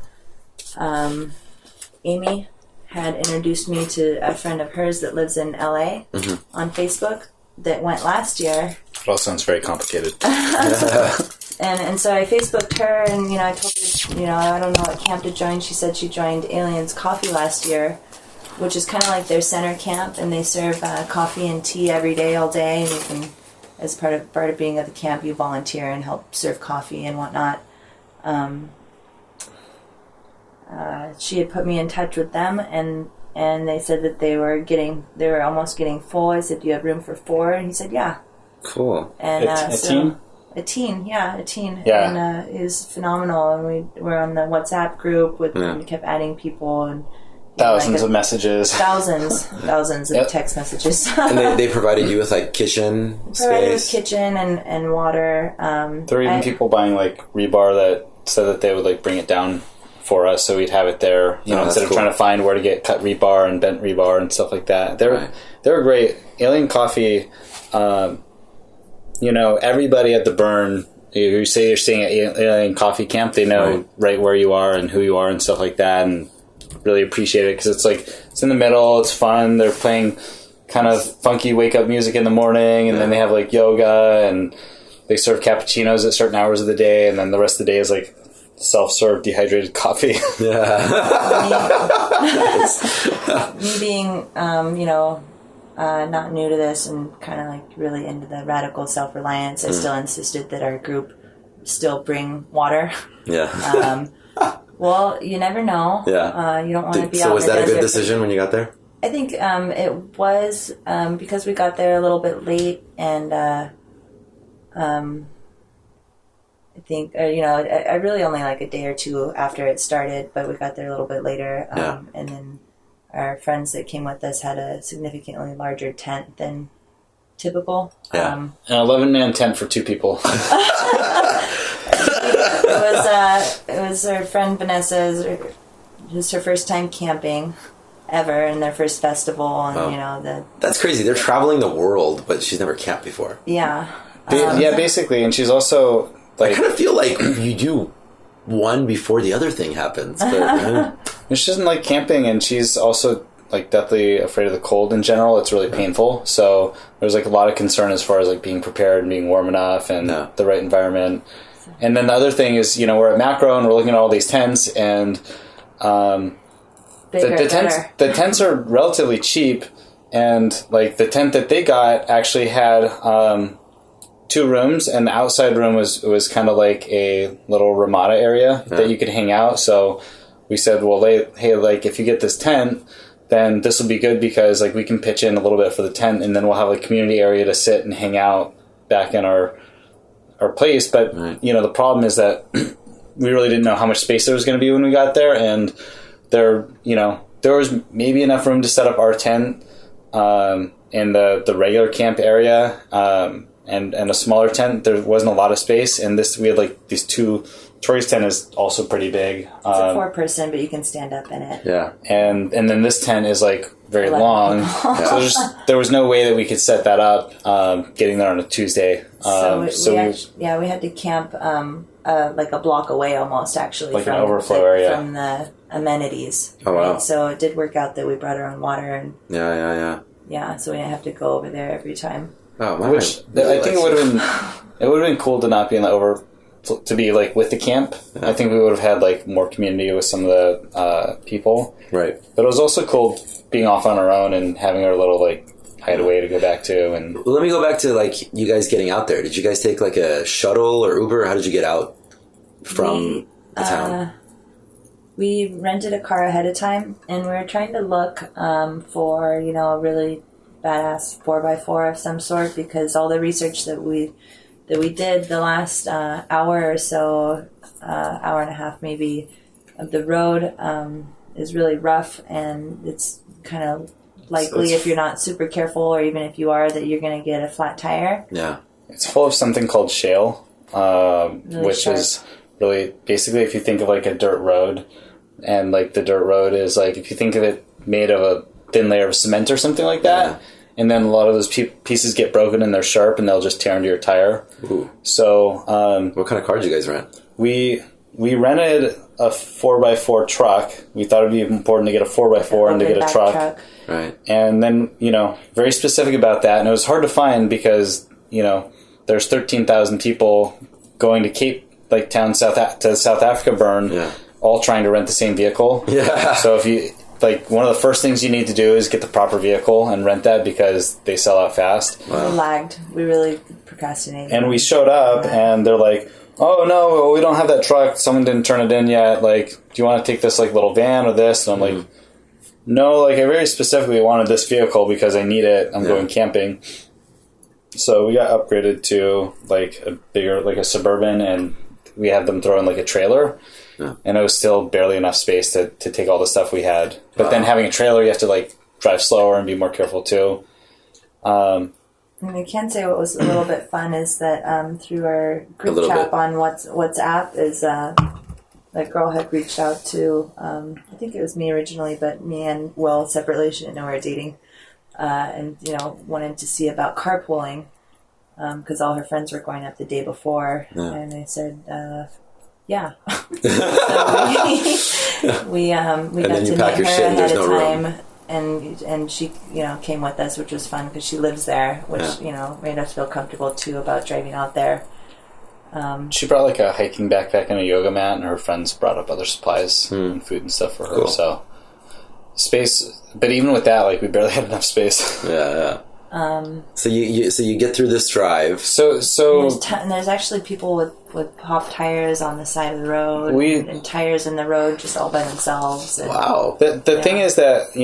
Amy, had introduced me to a friend of hers that lives in LA on Facebook that went last year.
It all sounds very complicated.
And so I Facebooked her, and, I told her, I don't know what camp to join. She said she joined Aliens Coffee last year, which is kind of like their center camp, and they serve coffee and tea every day, all day, and you can, as part of being at the camp, you volunteer and help serve coffee and whatnot. She had put me in touch with them, and they said that they were almost getting full. I said, "Do you have room for 4?" And he said, "Yeah."
Cool.
And a teen?
A teen. Yeah.
Yeah.
And it was phenomenal. And we were on the WhatsApp group we kept adding people, and
thousands of messages.
Thousands of text messages.
And they provided you with like kitchen
provided with
space?
kitchen and water.
There were even people buying like rebar that said that they would like bring it down for us, so we'd have it there, instead of trying to find where to get cut rebar and bent rebar and stuff like that. They were great. Alien Coffee, everybody at the Burn, you say you're staying at Alien Coffee Camp, they know right where you are and who you are and stuff like that, and really appreciate it, because it's in the middle, it's fun, they're playing kind of funky wake-up music in the morning, and then they have like yoga, and they serve cappuccinos at certain hours of the day, and then the rest of the day is like self-serve dehydrated coffee.
Yeah.
Me being, not new to this and kind of like really into the radical self-reliance, I still insisted that our group still bring water.
Yeah.
Well, you never know.
Yeah.
You don't want to be out
So
in
was
the
that a good
desert.
decision when you got there?
I think it was because we got there a little bit late, and I think, I really only like a day or two after it started, but we got there a little bit later. And then our friends that came with us had a significantly larger tent than typical.
Yeah.
An 11-man tent for 2 people.
It was our friend Vanessa's. It was her first time camping ever, and their first festival, and
That's crazy. They're traveling the world, but she's never camped before.
Yeah.
Yeah, basically, and she's also
I kind of feel like you do one before the other thing happens. But
she doesn't like camping, and she's also like deathly afraid of the cold in general. It's really painful. So there's like a lot of concern as far as like being prepared and being warm enough and the right environment. And then the other thing is, we're at Macro and we're looking at all these tents, and the tents are relatively cheap, and like the tent that they got actually had 2 rooms, and the outside room was kind of like a little Ramada area that you could hang out. So we said, well, hey, like if you get this tent, then this will be good because like we can pitch in a little bit for the tent, and then we'll have a community area to sit and hang out back in our place. But the problem is that we really didn't know how much space there was going to be when we got there, and there was maybe enough room to set up our tent in the regular camp area, and a smaller tent. There wasn't a lot of space, and we had like these two. Tori's tent is also pretty big.
It's a 4-person, but you can stand up in it.
Yeah, and then this tent is like very long, so there was no way that we could set that up. Getting there on a Tuesday,
we had to camp like a block away almost, actually,
like an overflow area
from the amenities.
Oh wow!
Right? So it did work out that we brought our own water and so we didn't have to go over there every time.
Oh, wow.
Which I think it would have been cool to not be in the to be like with the camp. I think we would have had like more community with some of the people.
Right.
But it was also cool being off on our own and having our little like hideaway to go back to. And
well, let me go back to like you guys getting out there. Did you guys take like a shuttle or Uber? How did you get out from the town?
We rented a car ahead of time, and we were trying to look for a really badass 4x4 of some sort, because all the research that we did the last hour or so, hour and a half maybe, of the road is really rough, and it's kind of likely if you're not super careful, or even if you are, that you're going to get a flat tire.
Yeah.
It's full of something called shale,
really
which
sharp.
is really basically if you think of like a dirt road, and like the dirt road is like if you think of it made of a thin layer of cement or something like that. Yeah. And then a lot of those pieces get broken and they're sharp and they'll just tear into your tire.
Ooh.
So,
what kind of car did you guys rent?
We rented a 4x4 truck. We thought it'd be important to get a 4x4 and to get a truck.
Right.
And then, very specific about that. And it was hard to find because, there's 13,000 people going to Cape Town, South Afrikaburn, all trying to rent the same vehicle.
Yeah.
So if you... one of the first things you need to do is get the proper vehicle and rent that because they sell out fast.
Wow.
We lagged. We really procrastinated.
And we showed up and they're like, oh, no, we don't have that truck. Someone didn't turn it in yet. Like, do you want to take this little van or this? And I'm like, no, I very specifically wanted this vehicle because I need it. I'm going camping. So we got upgraded to a bigger, a Suburban, and we had them throw in a trailer. Yeah. And it was still barely enough space to take all the stuff we had. But then having a trailer, you have to drive slower and be more careful too.
And I can say what was a little bit fun is that through our group chat on WhatsApp is a girl had reached out to, I think it was me originally, but me and Will separately, she didn't know we were dating, and wanted to see about carpooling because all her friends were going up the day before. Yeah. And I said, yeah. So we got to meet her ahead of time, and she came with us, which was fun because she lives there, which made us feel comfortable too about driving out there.
She brought a hiking backpack and a yoga mat, and her friends brought up other supplies and food and stuff for her. Cool. So space, but even with that, we barely had enough space.
Yeah. So you get through this drive.
So
and there's actually people with pop tires on the side of the road and tires in the road just all by themselves. And,
wow.
The thing is that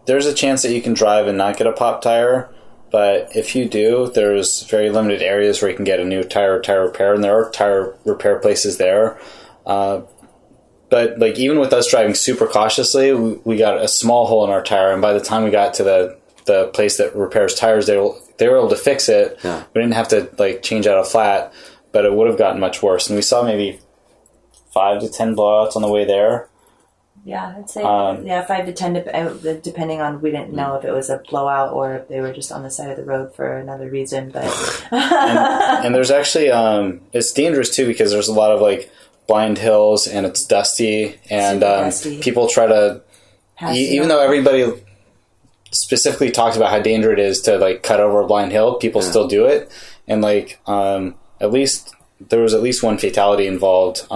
there's a chance that you can drive and not get a pop tire, but if you do, there's very limited areas where you can get a new tire repair, and there are tire repair places there. But even with us driving super cautiously, we got a small hole in our tire, and by the time we got to the place that repairs tires, they were able to fix it. Yeah. We didn't have to change out a flat, but it would have gotten much worse. And we saw maybe 5 to 10 blowouts on the way there.
Yeah, I'd say 5 to 10, depending on, we didn't know if it was a blowout or if they were just on the side of the road for another reason. But
and there's actually it's dangerous too because there's a lot of blind hills and it's dusty and dusty. People try to even though everybody specifically talks about how dangerous it is to cut over a blind hill, people still do it, and at least there was at least one fatality involved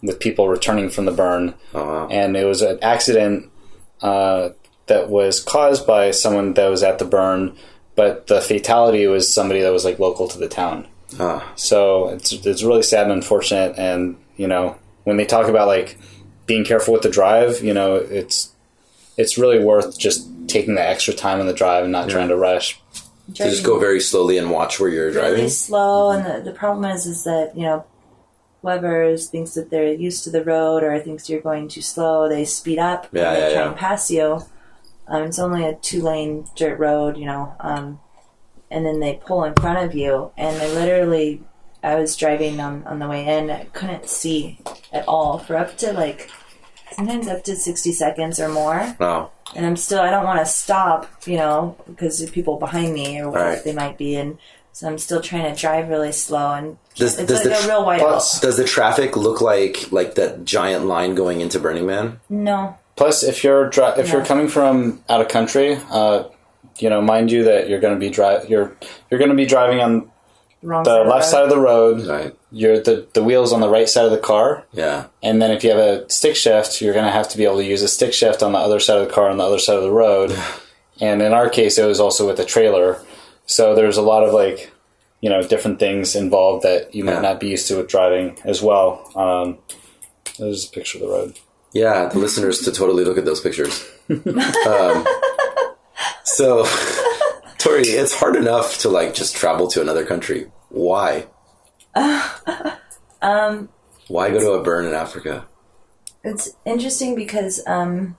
with people returning from the burn.
Oh, wow.
And it was an accident that was caused by someone that was at the burn, but the fatality was somebody that was local to the town. So it's really sad and unfortunate, and when they talk about being careful with the drive, it's really worth just taking the extra time on the drive and not trying to rush.
So just go very slowly and watch where you're driving.
Really slow, and the problem is that whoever thinks that they're used to the road or thinks you're going too slow, they speed up and they try and pass you. It's only a 2-lane dirt road, and then they pull in front of you, and I was driving on the way in, I couldn't see at all for up to sometimes up to 60 seconds or more.
Wow.
And I don't want to stop, because of people behind me or what they might be, and so I'm still trying to drive really slow, and it's a real whiteout.
Does the traffic look like that giant line going into Burning Man?
No.
Plus, if you're coming from out of country, mind you that you're going to be driving on the left side of the road.
Right.
You're the wheels on the right side of the car.
Yeah.
And then if you have a stick shift, you're going to have to be able to use a stick shift on the other side of the car on the other side of the road. And in our case, it was also with a trailer. So there's a lot of different things involved that you might not be used to with driving as well. There's a picture of the road.
Yeah, the listeners to totally look at those pictures. So, Tori, it's hard enough to just travel to another country. Why? Why go to a burn in Africa?
It's interesting because I'm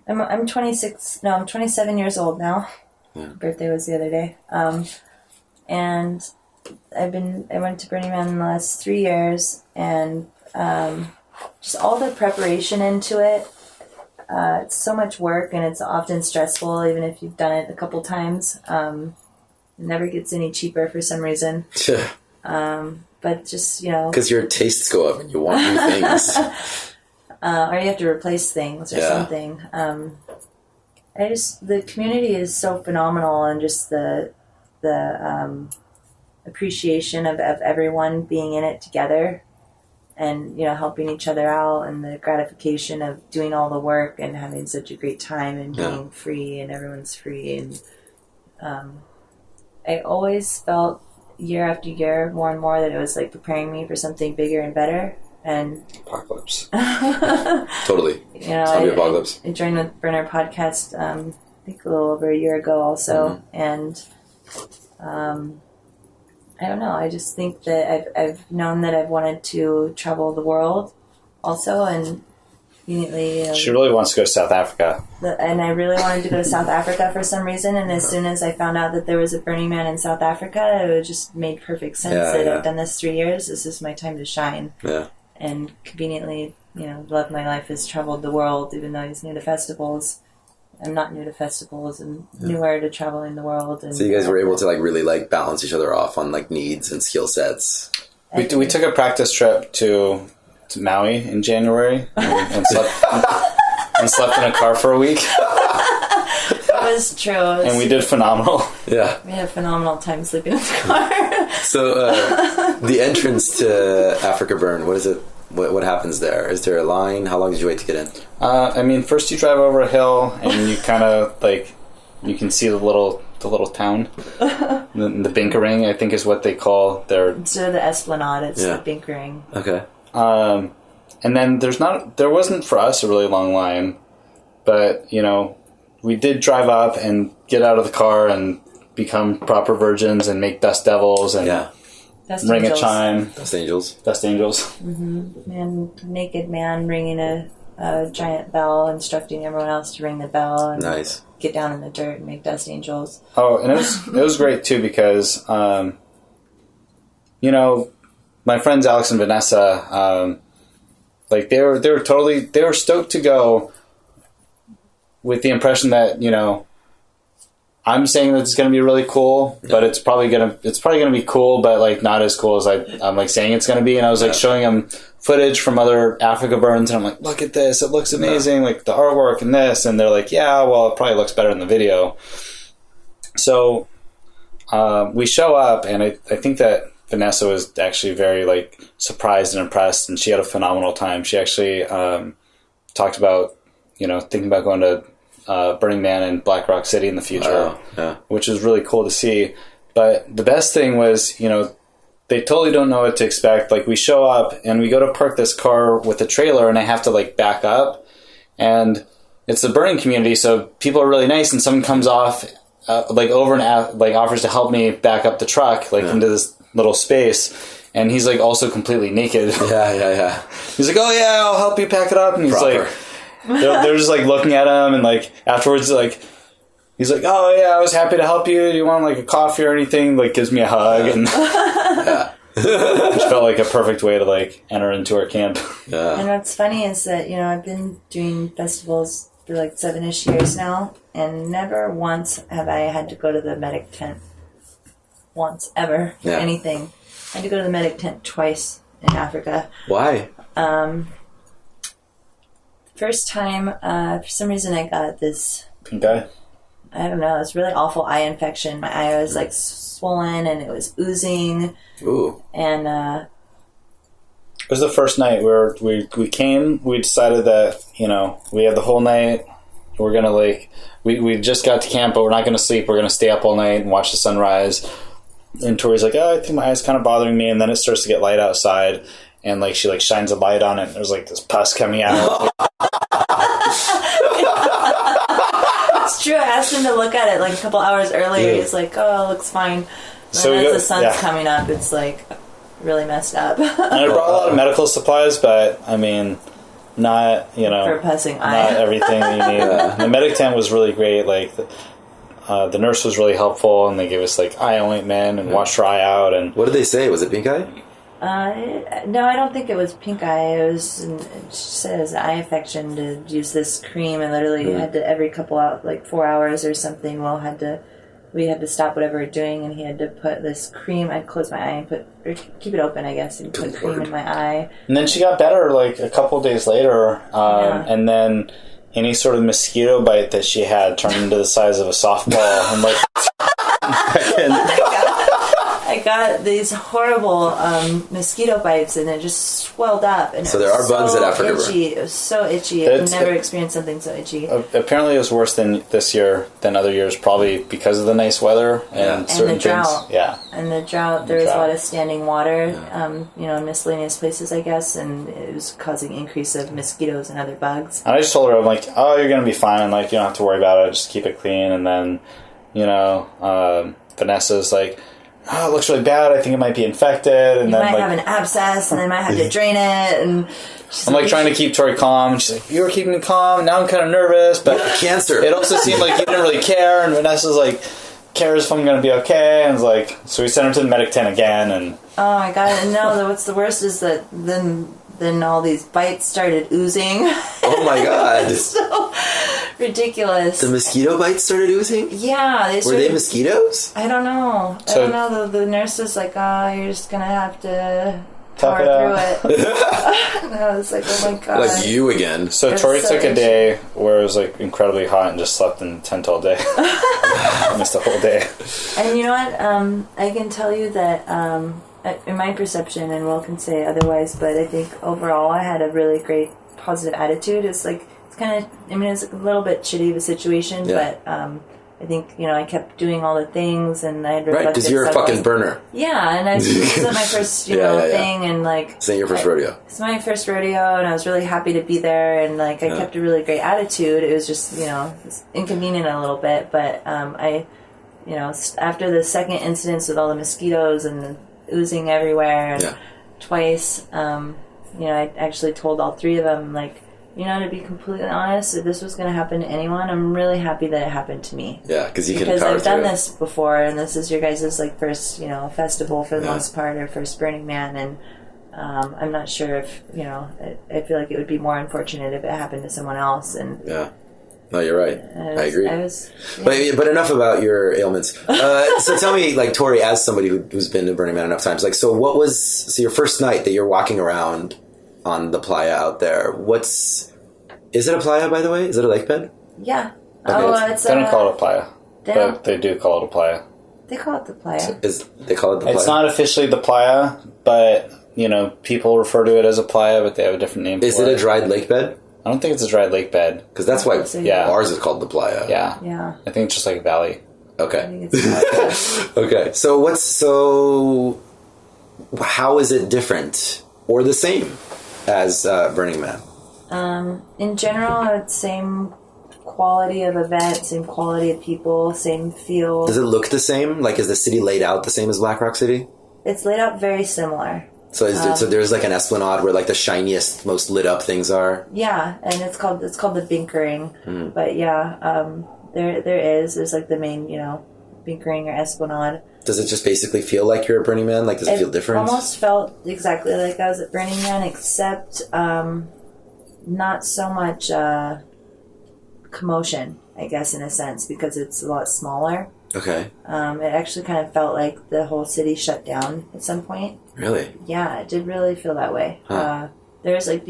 26. No, I'm 27 years old now. Yeah. Birthday was the other day. And I went to Burning Man in the last 3 years, and just all the preparation into it. It's so much work, and it's often stressful, even if you've done it a couple times. It never gets any cheaper for some reason. But just,
because your tastes go up and you want new things.
Or you have to replace things or something. The community is so phenomenal, and just the appreciation of everyone being in it together, and helping each other out, and the gratification of doing all the work and having such a great time and being free, and everyone's free. And I always felt year after year more and more that it was preparing me for something bigger and better. And
apocalypse.
Totally. Zombie apocalypse.
I joined with Burner Podcast I think a little over a year ago also, and I don't know, I just think that I've known that I've wanted to travel the world also, and immediately
she really wants to go to South Africa,
and I really wanted to go to South Africa for some reason, and as soon as I found out that there was a Burning Man in South Africa, it just made perfect sense that I've done this 3 years. This is my time to shine. And conveniently, love my life has traveled the world, even though he's new to festivals. I'm not new to festivals and newer to traveling the world. And
so you guys were able to really balance each other off on needs and skill sets.
We took a practice trip to Maui in January and slept in a car for a week.
That was true.
And we did phenomenal.
Yeah.
We had a phenomenal time sleeping in the car.
So the entrance to Afrikaburn, what is it? What happens there? Is there a line? How long did you wait to get in?
First you drive over a hill, and you kind of you can see the little town. the Binkering, I think, is what they call their.
Instead of the Esplanade, it's the Binkering.
Okay.
And then there wasn't for us a really long line, but we did drive up and get out of the car and become proper virgins and make dust devils and. Ring a chime.
Dust angels.
Mm-hmm. And naked man ringing a giant bell, instructing everyone else to ring the bell and get down in the dirt and make dust angels. Oh,
and it was great too because, my friends Alex and Vanessa, they were stoked to go with the impression that, I'm saying that it's going to be really cool, but it's probably going to be cool, but not as cool as I'm saying it's going to be. And I was showing them footage from other Afrikaburns, and I'm like, look at this, it looks amazing, the artwork and this, and they're like, yeah, well, it probably looks better in the video. So we show up, and I think that Vanessa was actually very surprised and impressed, and she had a phenomenal time. She actually talked about thinking about going to Burning Man in Black Rock City in the future, which is really cool to see. But the best thing was, they totally don't know what to expect. We show up and we go to park this car with a trailer, and I have to back up, and it's a burning community, so people are really nice, and someone comes off over and offers to help me back up the truck into this little space, and he's like also completely naked.
Yeah.
He's like, oh yeah, I'll help you pack it up, and he's
Proper.
like, they're just like looking at him, and like afterwards like. He's like, oh yeah, I was happy to help you. Do you want like a coffee or anything? Like gives me a hug, and which felt like a perfect way to like enter into our camp.
Yeah.
And what's funny is that, I've been doing festivals for like 7-ish years now, and never once have I had to go to the medic tent. Once, ever, for anything. I had to go to the medic tent twice in Africa.
Why?
First time, for some reason I got this...
Pink eye?
I don't know, it's really awful eye infection. My eye was like swollen and it was oozing.
Ooh.
And
it was the first night where we came. We decided that we had the whole night. We're gonna we just got to camp, but we're not gonna sleep. We're gonna stay up all night and watch the sunrise. And Tori's like, oh, I think my eye's kind of bothering me. And then it starts to get light outside, and like she like shines a light on it. And there's like this pus coming out.
It's true. I asked him to look at it like a couple hours earlier. He's like, oh, it looks fine. And
So
as the sun's coming up, it's like really messed up.
And I brought a lot of medical supplies, but I mean, not
For a pussing eye.
not everything that you need. The medic tent was really great. Like the nurse was really helpful, and they gave us like eye ointment and washed our eye out. And
What did they say? Was it pink eye?
No, I don't think it was pink eye. It was, she said it was an eye infection to use this cream, and literally had to every couple out like 4 hours or something. We had to stop whatever we're doing, and he had to put this cream. I'd close my eye and keep it open, I guess, and put cream in my eye.
then she got better like a couple days later, and then any sort of mosquito bite that she had turned into the size of a softball. And like,
I got these horrible mosquito bites, and it just swelled up. And
So there are bugs at Afrikaburn.
Itchy. It was so itchy. I've never experienced something so itchy.
apparently it was worse than this year than other years, probably because of the nice weather and certain
the drought.
things. Yeah.
And the drought, there was a lot of standing water, in miscellaneous places, I guess, and it was causing increase of mosquitoes and other bugs.
And I just told her, I'm like, oh, you're going to be fine. Like, you don't have to worry about it. Just keep it clean. And then, Vanessa's like, oh, it looks really bad. I think it might be infected. And
You might have an abscess, and they might have to drain it. And
I'm like trying to keep Tori calm. And she's like, you were keeping me calm. Now I'm kind of nervous. But
Cancer.
it also seemed like you didn't really care. And Vanessa's like, cares if I'm going to be okay. And it's like, so we sent her to the medic tent again. And
oh my god! And no, what's the worst is that then all these bites started oozing.
Oh my god.
So ridiculous.
The mosquito bites started oozing?
Yeah,
Were they mosquitoes?
I don't know.
So-
I don't know. The nurse was like, "Oh, you're just gonna have to
Tough
power
it
through it." And I was like, "Oh my god!"
Like you again.
so
It's
Tori
so
took a
itchy.
day where it was like incredibly hot and just slept in the tent all day. Missed the whole day.
And you know what? I can tell you that in my perception, and Will can say otherwise, but I think overall I had a really great positive attitude. It's kind of, it's a little bit shitty of a situation, but I think, I kept doing all the things, and I had
Right, because you're a fucking burner.
Yeah, and this is my first, thing, and like...
This ain't your first rodeo.
It's my first rodeo, and I was really happy to be there, and like I kept a really great attitude. It was just, it's inconvenient a little bit, but after the second incidents with all the mosquitoes and the oozing everywhere, and twice, I actually told all three of them, like, to be completely honest, if this was going to happen to anyone, I'm really happy that it happened to me.
Yeah, because you can
Because
power
I've done
through it.
this before, and this is your guys' like first, festival for the most part, or first Burning Man, and I'm not sure if, I feel like it would be more unfortunate if it happened to someone else. And
Yeah. No, you're right. I agree. But enough about your ailments. So tell me, like, Tori, as somebody who's been to Burning Man enough times, like, so your first night that you're walking around on the playa out there, is it a playa, by the way? Is it a lake bed?
Yeah.
Okay.
It's
They don't call it a playa,
They
but
don't-
they do call it a playa.
They call it the playa.
They call it the playa?
It's not officially the playa, but, people refer to it as a playa, but they have a different name
Is
for
it
it.
a dried lake bed?
I don't think it's a dried lake bed.
Because that's why
Yeah.
ours is called the playa.
Yeah.
Yeah.
I think it's just like a valley.
I
Okay.
think it's
Okay. So how is it different or the same as Burning Man?
in general, it's quality of event, same quality of people, same feel.
Does it look the same? Like, is the city laid out the same as Black Rock City?
It's laid out very similar.
So so there's like an esplanade where like the shiniest, most lit up things are.
Yeah, and it's called the Binkering.
Mm.
But yeah, there's like the main, Binkering or esplanade.
Does it just basically feel like you're at Burning Man? Like, does it feel different?
Almost felt exactly like I was at Burning Man, except not so much commotion, I guess, in a sense, because it's a lot smaller.
Okay.
It actually kind of felt like the whole city shut down at some point.
Really?
Yeah, it did really feel that way.
Huh.
There's like,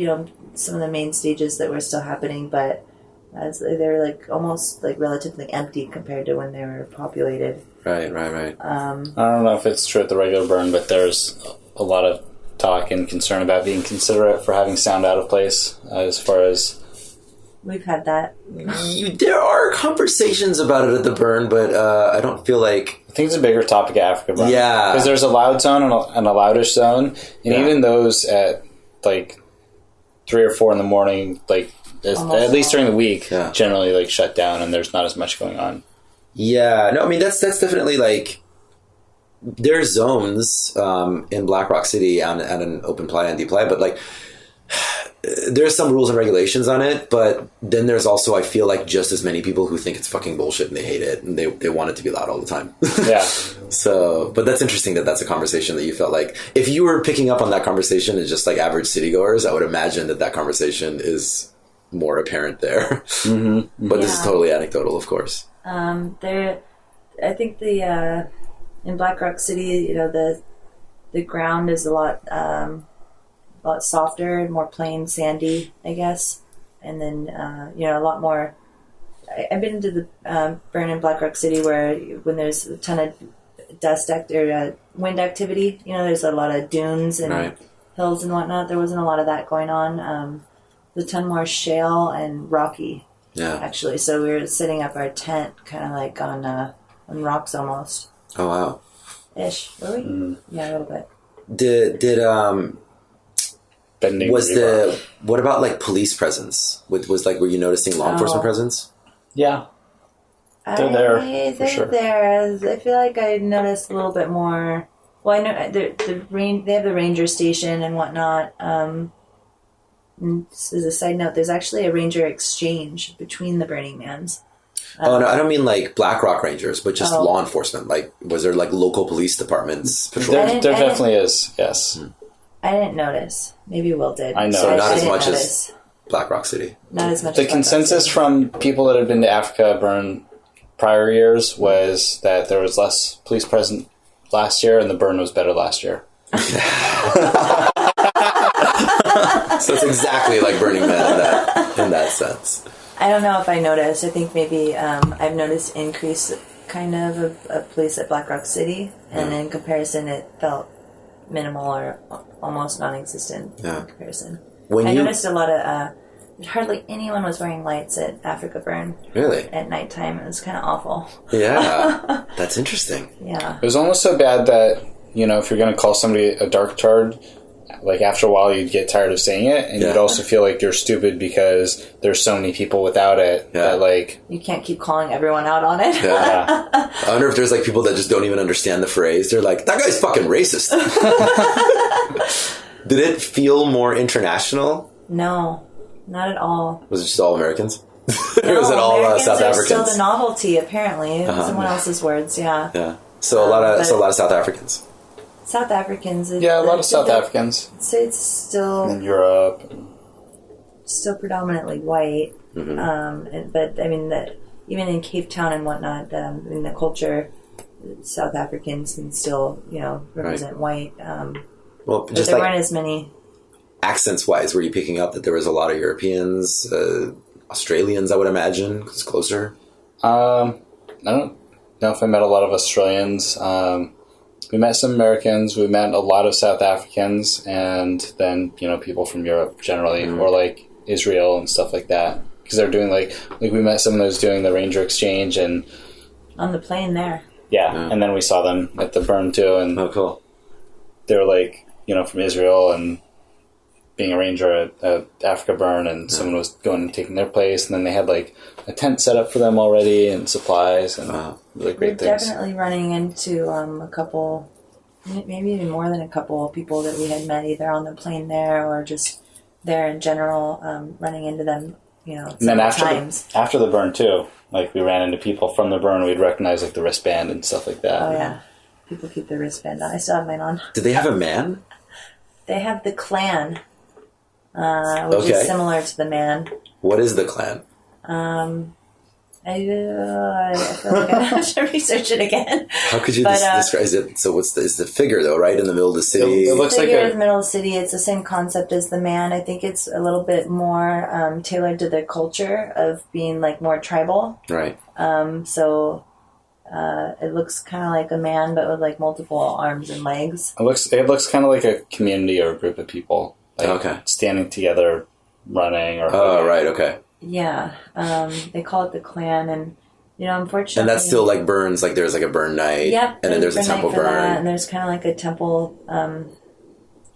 some of the main stages that were still happening, but they were like almost like relatively empty compared to when they were populated.
Right.
I don't know if it's true at the regular burn, but there's a lot of talk and concern about being considerate for having sound out of place, as far as...
We've had that.
There are conversations about it at the burn, but I don't feel like...
I think it's a bigger topic at Afrikaburn.
Yeah.
Because there's a loud zone and a loudish zone, and even those at like 3 or 4 in the morning, like at least during the week, generally like shut down, and there's not as much going on.
Yeah, no, I mean that's definitely like there's zones in Black Rock City and an open playa and deep playa, but like there's some rules and regulations on it. But then there's also, I feel like, just as many people who think it's fucking bullshit and they hate it and they want it to be loud all the time.
Yeah.
So, but that's interesting that that's a conversation that you felt like if you were picking up on that conversation as just like average citygoers, I would imagine that conversation is more apparent there. Mm-hmm. But this is totally anecdotal, of course.
I think in Black Rock City, the ground is a lot softer and more plain, sandy, I guess. And then a lot more. I've been to the burn in Black Rock City where when there's a ton of wind activity, there's a lot of dunes and hills and whatnot. There wasn't a lot of that going on. There's a ton more shale and rocky. Yeah, actually. So we were setting up our tent kind of like on rocks almost.
Oh wow.
Ish. Were we? Mm. Yeah, a little bit.
What about like police presence? Were you noticing law enforcement presence?
Yeah. They're there. For sure.
There. I feel like I noticed a little bit more. Well, I know they have the ranger station and whatnot. As a side note, there's actually a ranger exchange between the Burning Mans.
No, I don't mean like Black Rock Rangers, but just law enforcement. Like, was there like local police departments patrolling?
There definitely is, yes.
I didn't notice. Maybe Will did.
I know.
So not as much as Black Rock City.
Not as much.
The consensus from people that have been to Afrikaburn prior years was that there was less police present last year, and the burn was better last year.
So it's exactly like Burning Man in that sense.
I don't know if I noticed. I think maybe I've noticed increase kind of police at Black Rock City, and in comparison, it felt minimal or almost non-existent in comparison. I noticed a lot of hardly anyone was wearing lights at Afrikaburn.
Really?
At nighttime, it was kind of awful.
Yeah, that's interesting.
Yeah,
it was almost so bad that if you're going to call somebody a dark tard, like after a while you'd get tired of saying it, and you'd also feel like you're stupid because there's so many people without it that like
you can't keep calling everyone out on it.
Yeah. I wonder if there's like people that just don't even understand the phrase. They're like, that guy's fucking racist. Did it feel more international?
No, not at all.
Was it just all Americans?
No,
or was it all
Americans
South
are
Africans?
Still the novelty, apparently. Someone else's words, yeah.
Yeah. So a lot of South Africans.
South Africans.
Yeah, a lot of South Africans.
I'd say it's still
in Europe.
Still predominantly white. Mm-hmm. But I mean, even in Cape Town and whatnot, in the culture, South Africans can still, represent white.
Well, just
there weren't as many.
Accents-wise, were you picking up that there was a lot of Europeans, Australians, I would imagine, because it's closer?
I don't know if I met a lot of Australians. We met some Americans, we met a lot of South Africans, and then, people from Europe generally, or like Israel and stuff like that. Because they're doing like we met someone that was doing the Ranger Exchange and...
On the plane there.
Yeah, and then we saw them at the burn too, and...
Oh, cool.
They were like, from Israel, and being a ranger at Afrikaburn, and someone was going and taking their place, and then they had like a tent set up for them already and supplies and really great
We're
things.
definitely running into a couple, maybe even more than a couple of people that we had met either on the plane there or just there in general, running into them,
And then after the burn too, like we ran into people from the burn, we'd recognize like the wristband and stuff like that.
Oh yeah, people keep their wristband on. I still have mine on.
Did they have a man?
They have the clan, which is similar to the man.
What is the clan?
I feel like I have to research it again.
How could you describe it? So is the figure though, right in the middle of the city?
It looks like
in the middle of the city. It's the same concept as the man. I think it's a little bit more tailored to the culture of being like more tribal.
Right.
So it looks kind of like a man, but with like multiple arms and legs.
It looks kind of like a community or a group of people, like standing together, running or.
Oh, right. Okay.
Yeah, they call it the clan, and unfortunately,
and that's still like burns. Like there's like a burn night,
yep,
and then there's a temple burn,
and there's kind of like a temple.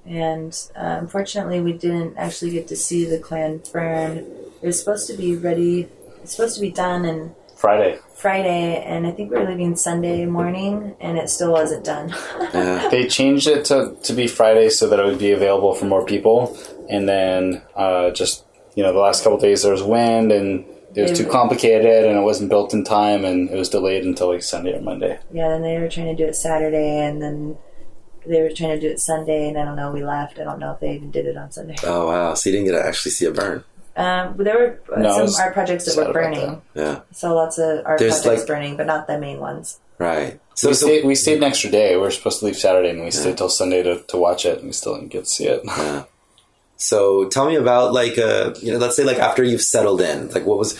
And unfortunately, we didn't actually get to see the clan burn. It was supposed to be ready. It's supposed to be done and Friday, and I think we were leaving Sunday morning, and it still wasn't done.
Yeah.
They changed it to be Friday so that it would be available for more people, and then the last couple of days there was wind, and it was too complicated, and it wasn't built in time, and it was delayed until like Sunday or Monday.
Yeah, then they were trying to do it Saturday, and then they were trying to do it Sunday, and I don't know, we left. I don't know if they even did it on Sunday.
Oh, wow. So you didn't get to actually see a burn.
There were some art projects that were burning.
Yeah.
So lots of art projects burning, but not the main ones.
Right.
So we stayed an extra day. We were supposed to leave Saturday, and we stayed till Sunday to watch it, and we still didn't get to see it.
Yeah. So tell me about like let's say like after you've settled in, like what was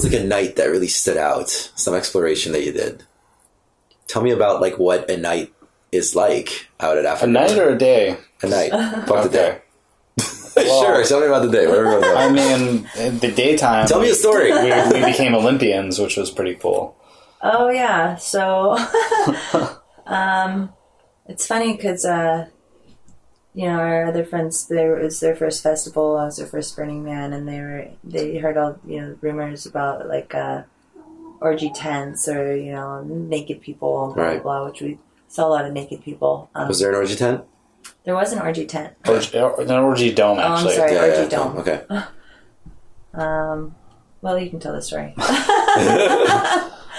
like a night that really stood out, some exploration that you did. Tell me about like what a night is like out at Africa.
A night or a day?
A night. Fuck the day. Well, sure, tell me about the day. Whatever.
I mean, in the daytime.
Tell me a story.
We became Olympians, which was pretty cool.
Oh yeah, so it's funny because our other friends, it was their first festival. I was their first Burning Man, and they heard all rumors about like orgy tents or naked people, blah blah blah. Which we saw a lot of naked people.
Was there an orgy tent?
There was an orgy tent.
An orgy dome, actually.
Oh, I'm sorry, orgy dome.
Okay.
Well, you can tell the story.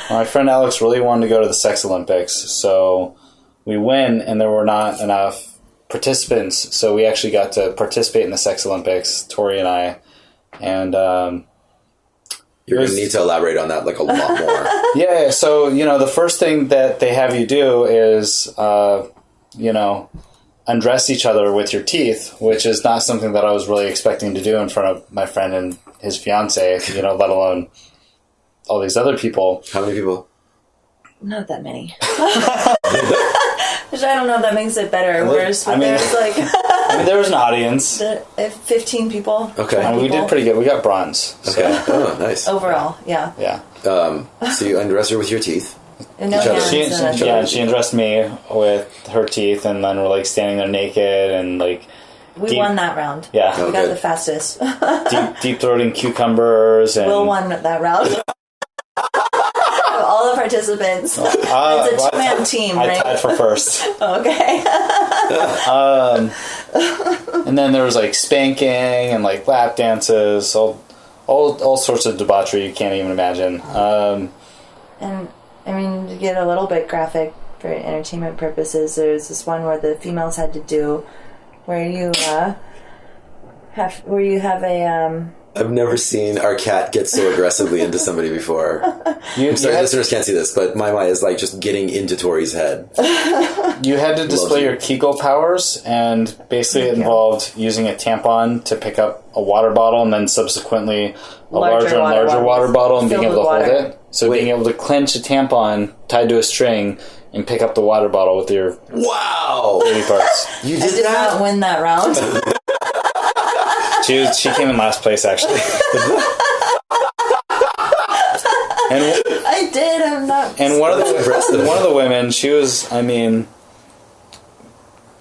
My friend Alex really wanted to go to the Sex Olympics, so we went, and there were not enough participants, so we actually got to participate in the Sex Olympics, Tori and I, and
you're going to need to elaborate on that like a lot more.
Yeah, so the first thing that they have you do is undress each other with your teeth, which is not something that I was really expecting to do in front of my friend and his fiance, let alone all these other people.
How many people?
Not that many. Which I don't know if that makes it better or worse, but there's like...
there was an audience.
15 people.
Okay.
And we did pretty good. We got bronze.
Okay. Oh, nice.
Overall, yeah.
Yeah.
So you undress her with your teeth?
No hands.
She undressed me with her teeth, and then we're like standing there naked and like...
We won that round.
Yeah.
We got the fastest.
deep throating cucumbers. And
Will won that round. All the participants. It's a two-man team, right?
I tied for first.
Okay.
And then there was like spanking and like lap dances, all sorts of debauchery you can't even imagine.
And I mean, to get a little bit graphic for entertainment purposes, there's this one where the females had to do where you have a
I've never seen our cat get so aggressively into somebody before. I'm sorry, listeners can't see this, but my mind is like just getting into Tori's head.
You had to display your Kegel powers, and basically it involved using a tampon to pick up a water bottle, and then subsequently a larger and larger water bottle, and being able to hold it. So being able to clench a tampon tied to a string and pick up the water bottle with your booty parts.
You
I did not win that round.
She came in last place, actually.
I did. I'm not.
And one of the women, she was, I mean,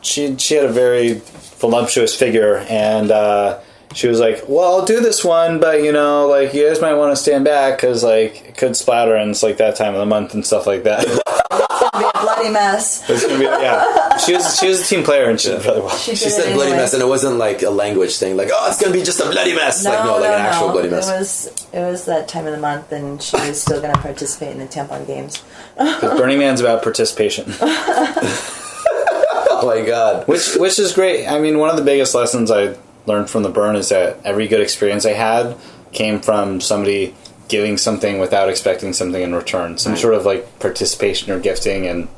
she had a very voluptuous figure, and she was like, well, I'll do this one, but, you know, like, you guys might want to stand back because, like, it could splatter, and it's, like, that time of the month and stuff like that.
It's gonna be a bloody mess.
It's gonna be, yeah. She was a team player, and she did really well.
She said bloody mess, and it wasn't like a language thing, like, oh, it's gonna be just a bloody mess. Like, no, like an actual bloody mess.
It was that time of the month, and she was still gonna participate in the tampon games.
Because Burning Man's about participation.
Oh my god.
Which is great. I mean, one of the biggest lessons I learned from the burn is that every good experience I had came from somebody giving something without expecting something in return. Some sort of like participation or gifting. And,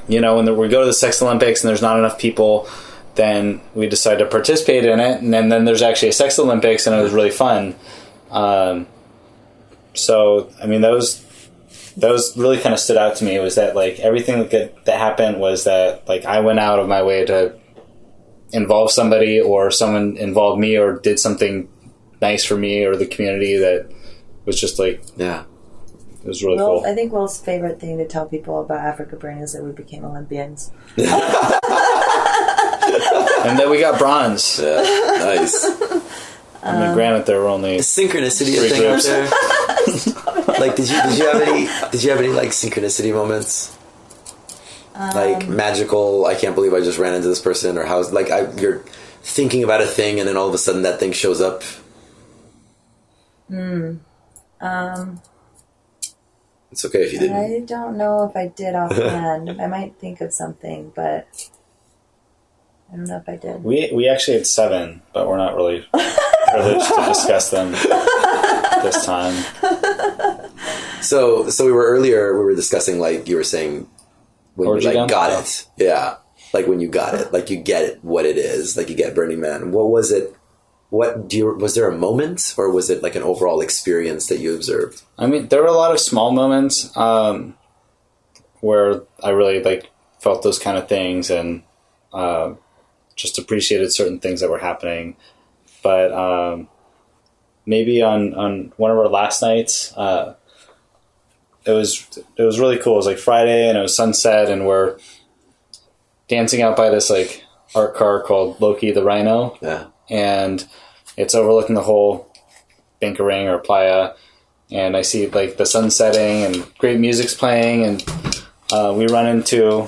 you know, when we go to the Sex Olympics and there's not enough people, then we decide to participate in it. And then there's actually a Sex Olympics, and it was really fun. So, I mean, those really kind of stood out to me, was that like everything that happened was that like I went out of my way to involve somebody, or someone involved me or did something nice for me or the community that was just like,
yeah,
it was really cool.
I think Will's favorite thing to tell people about Afrikaburn is that we became Olympians.
And then we got bronze.
Yeah, nice.
I mean, granted, there were only
Synchronicity
three
thing
groups.
up there. Like, did you have any like synchronicity moments? Like magical, I can't believe I just ran into this person, or how like you're thinking about a thing and then all of a sudden that thing shows up. It's okay if you didn't.
I don't know if I did offhand. I might think of something, but I don't know if I did.
We actually had 7, but we're not really privileged to discuss them this time.
So we were discussing, like, you were saying when
Orgy
you like
gun?
got it. Yeah. Like when you got it. Like you get it, what it is. Like you get Burning Man. What was it? Was there a moment, or was it like an overall experience that you observed?
I mean, there were a lot of small moments where I really like felt those kind of things, and just appreciated certain things that were happening. But maybe on one of our last nights, it was really cool. It was like Friday, and it was sunset, and we're dancing out by this like art car called Loki the Rhino.
Yeah.
And it's overlooking the whole Bankarang or playa, and I see like the sun setting and great music's playing, and we run into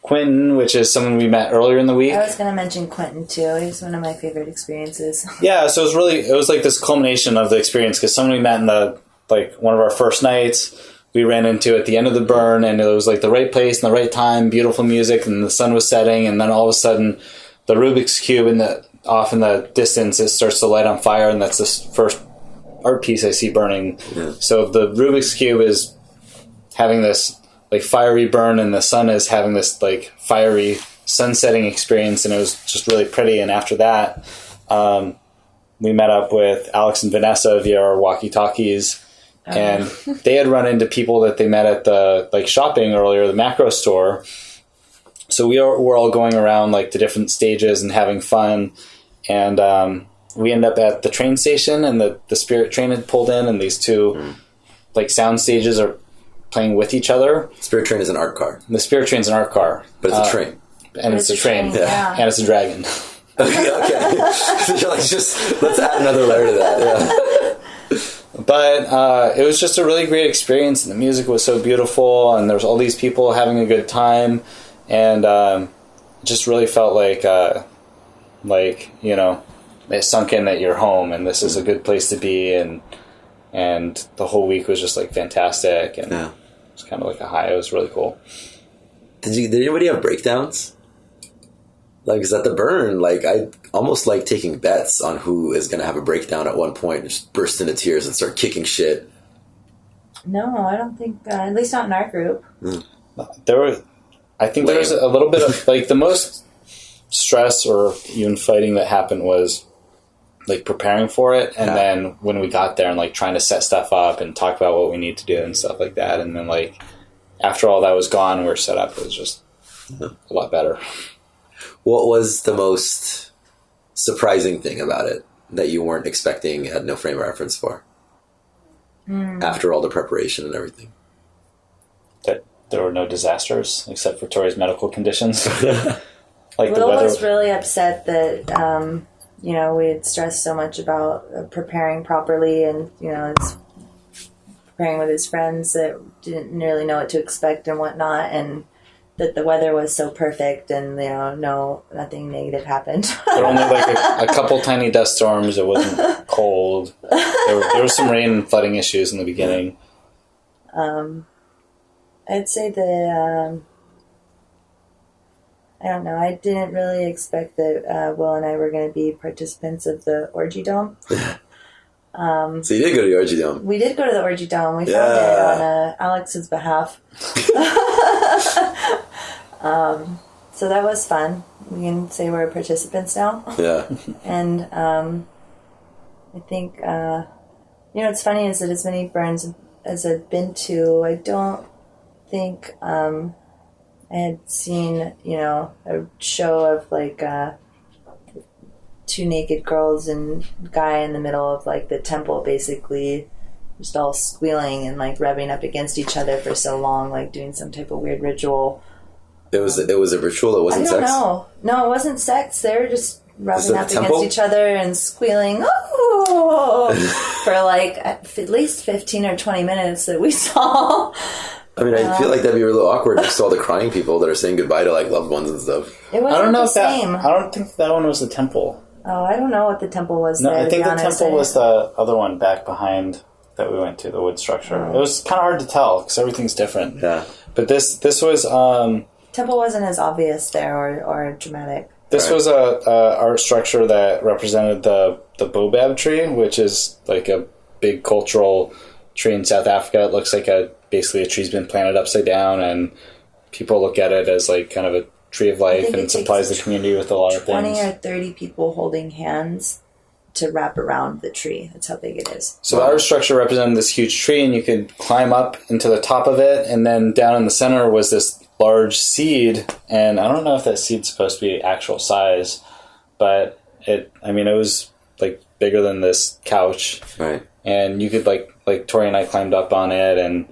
Quentin, which is someone we met earlier in the week.
I was going to mention Quentin too. He's one of my favorite experiences.
Yeah, so it was like this culmination of the experience, because someone we met in one of our first nights, we ran into at the end of the burn, and it was like the right place and the right time, beautiful music, and the sun was setting, and then all of a sudden the Rubik's Cube off in the distance, it starts to light on fire, and that's the first art piece I see burning. Yeah. So the Rubik's Cube is having this like fiery burn, and the sun is having this like fiery sunsetting experience, and it was just really pretty. And after that, we met up with Alex and Vanessa via our walkie-talkies, and they had run into people that they met at the like shopping earlier, the macro store. So we're all going around like the different stages and having fun, and we end up at the train station, and the Spirit train had pulled in, and these two like sound stages are playing with each other.
Spirit train is an art car.
The Spirit train's an art car,
but it's a train,
and it's a train,
yeah.
And it's a dragon.
Okay. You're like, just let's add another layer to that. Yeah.
But it was just a really great experience, and the music was so beautiful, and there's all these people having a good time. And just really felt like you know, it sunk in that you're home, and this is a good place to be, and the whole week was just like fantastic, and it was kind of like a high. It was really cool.
Did anybody have breakdowns? Like, is that the burn? Like, I almost like taking bets on who is going to have a breakdown at one point and just burst into tears and start kicking shit.
No, I don't think. At least not in our group.
I think there was a little bit of, like, the most stress or even fighting that happened was, like, preparing for it, and then when we got there and, like, trying to set stuff up and talk about what we need to do and stuff like that, and then, like, after all that was gone and we were set up, it was just a lot better.
What was the most surprising thing about it that you weren't expecting, had no frame of reference for? After all the preparation and everything.
there were no disasters except for Tori's medical conditions. Like
Will
the weather
was really upset that we had stressed so much about preparing properly, and it's preparing with his friends that didn't really know what to expect and whatnot, and that the weather was so perfect, and nothing negative happened.
There were only like a couple tiny dust storms. It wasn't cold. There was some rain and flooding issues in the beginning.
I'd say that I don't know. I didn't really expect that Will and I were going to be participants of the Orgy Dome.
So you did go to the Orgy Dome.
We did go to the Orgy Dome. We found it on Alex's behalf. So that was fun. We can say we're participants now.
Yeah.
And I think, what's funny is that as many burns as I've been to, I don't think I had seen, a show of like two naked girls and guy in the middle of like the temple, basically just all squealing and like rubbing up against each other for so long, like doing some type of weird ritual.
It was a ritual. It wasn't sex.
No, it wasn't sex. They were just rubbing up
temple?
against each other and squealing for like at least 15 or 20 minutes that we saw.
I mean, I feel like that'd be a little awkward next to all the crying people that are saying goodbye to like loved ones and stuff.
It wasn't
I don't know
the
if
same.
I don't think that one was the temple.
Oh, I don't know what the temple was.
No,
there,
I think
to
the
be honest.
temple was the other one back behind that we went to, the wood structure. It was kind of hard to tell because everything's different.
Yeah.
But this was
temple wasn't as obvious there or dramatic.
This was a art structure that represented the baobab tree, which is like a big cultural tree in South Africa. It looks like basically a tree's been planted upside down, and people look at it as like kind of a tree of life, and supplies the community with a lot of things.
20 or 30 people holding hands to wrap around the tree. That's how big it is.
So the art structure represented this huge tree, and you could climb up into the top of it, and then down in the center was this large seed, and I don't know if that seed's supposed to be actual size, but it was like bigger than this couch.
Right.
And you could like Tori and I climbed up on it, and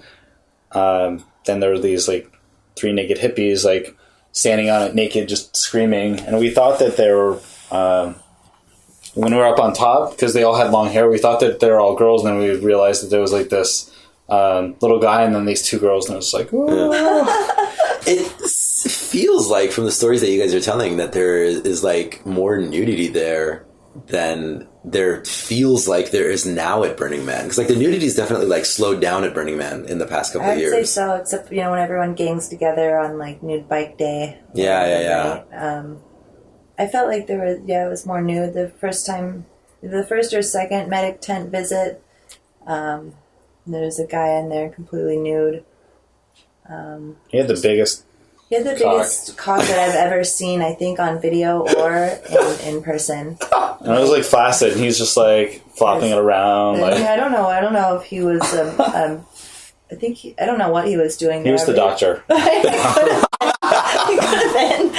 then there were these like 3 naked hippies like standing on it naked, just screaming. And we thought that they were, when we were up on top, because they all had long hair, we thought that they were all girls, and then we realized that there was like this little guy and then these 2 girls, and it was like,
It feels like from the stories that you guys are telling that there is like more nudity there than there feels like there is now at Burning Man. Because like the nudity is definitely like slowed down at Burning Man in the past couple of years.
I'd say so, except when everyone gangs together on like nude bike day.
Yeah.
I felt like it was more nude the first or second medic tent visit. There's a guy in there completely nude.
he had the biggest
cock that I've ever seen, I think, on video or in person.
And it was like flaccid, and he's just like flopping it around. Like,
I don't know if he was. I don't know what he was doing.
He was the doctor.
He could have been.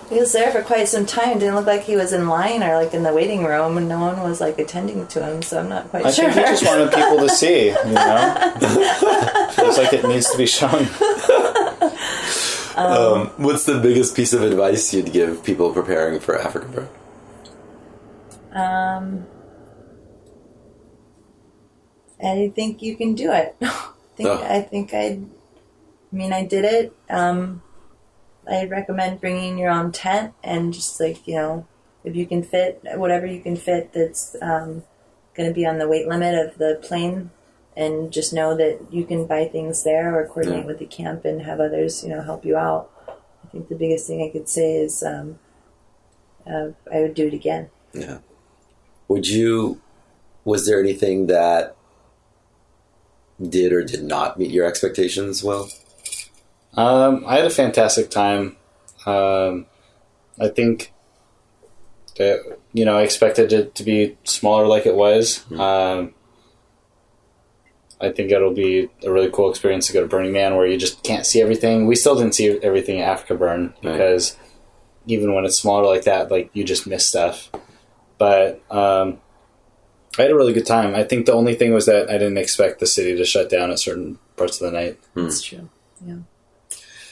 He was there for quite some time. Didn't look like he was in line or like in the waiting room, and no one was like attending to him. So I'm not quite sure.
I think he just wanted people to see. Feels like it needs to be shown.
What's the biggest piece of advice you'd give people preparing for Afrikaburn?
I think you can do it. I did it. I'd recommend bringing your own tent and just if you can fit whatever you can fit that's going to be on the weight limit of the plane, and just know that you can buy things there or coordinate with the camp and have others help you out. I think the biggest thing I could say is I would do it again.
Yeah. Was there anything that did or did not meet your expectations, Will?
I had a fantastic time. I think that, I expected it to be smaller like it was. I think it'll be a really cool experience to go to Burning Man where you just can't see everything. We still didn't see everything at Afrikaburn because even when it's smaller like that, like you just miss stuff. But I had a really good time. I think the only thing was that I didn't expect the city to shut down at certain parts of the night.
That's true. Yeah.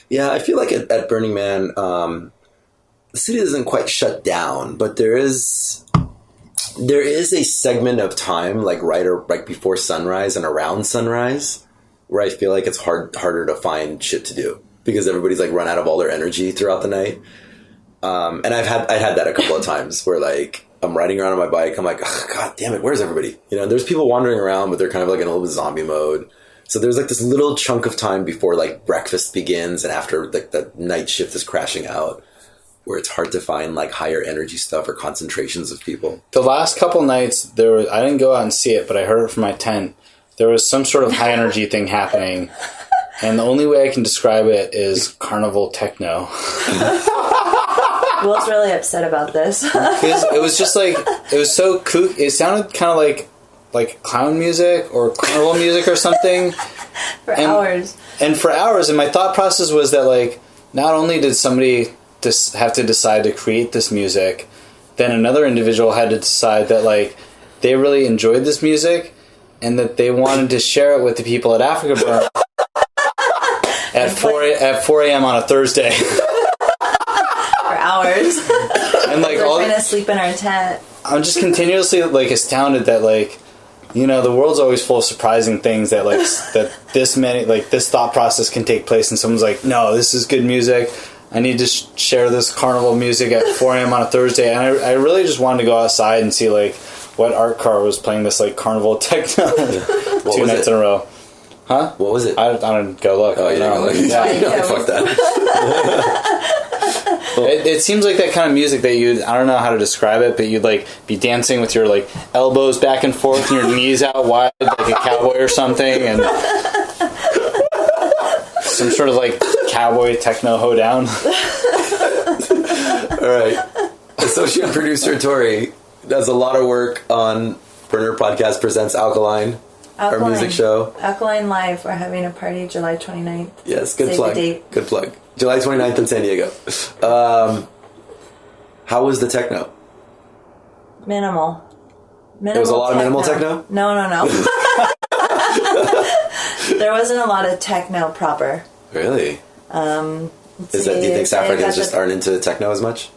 Yeah, I feel like at Burning Man, the city doesn't quite shut down, but there is a segment of time, like right before sunrise and around sunrise, where I feel like it's harder to find shit to do because everybody's like run out of all their energy throughout the night. And I had that a couple of times where like I'm riding around on my bike, I'm like, oh, God damn it, where's everybody? You know, there's people wandering around, but they're kind of like in a little bit of zombie mode. So there's like this little chunk of time before like breakfast begins and after like the night shift is crashing out, where it's hard to find like higher energy stuff or concentrations of people.
The last couple nights, I didn't go out and see it, but I heard it from my tent. There was some sort of high energy thing happening, and the only way I can describe it is carnival techno.
Will's really upset about this.
It was just like, it was so kook. It sounded kind of like clown music or carnival music or something.
For hours.
And for hours, and my thought process was that like, not only did somebody have to decide to create this music, then another individual had to decide that like they really enjoyed this music and that they wanted to share it with the people at Afrikaburn at 4 a.m. on a Thursday.
For hours.
And like
we're trying to sleep in our tent.
I'm just continuously like astounded that like, you know, the world's always full of surprising things that like that this thought process can take place and someone's like, no, this is good music. I need to share this carnival music at 4 a.m. on a Thursday. And I really just wanted to go outside and see like what art car was playing this like carnival techno 2 nights in a row. Huh?
What was it?
I don't go look.
Oh, yeah. Fuck that.
It seems like that kind of music that I don't know how to describe it, but you'd like be dancing with your like elbows back and forth and your knees out wide like a cowboy or something, and some sort of like cowboy techno hoedown.
All right. Associate producer Tori does a lot of work on Burner Podcast Presents Alkaline, our music show.
Alkaline Live. We're having a party July 29th.
Yes, good
Save
plug.
the date.
Good plug. July 29th in San Diego. How was the techno?
Minimal.
There was a lot of minimal techno?
No. There wasn't a lot of techno proper.
Really? Do you think South Africans just aren't into techno as much?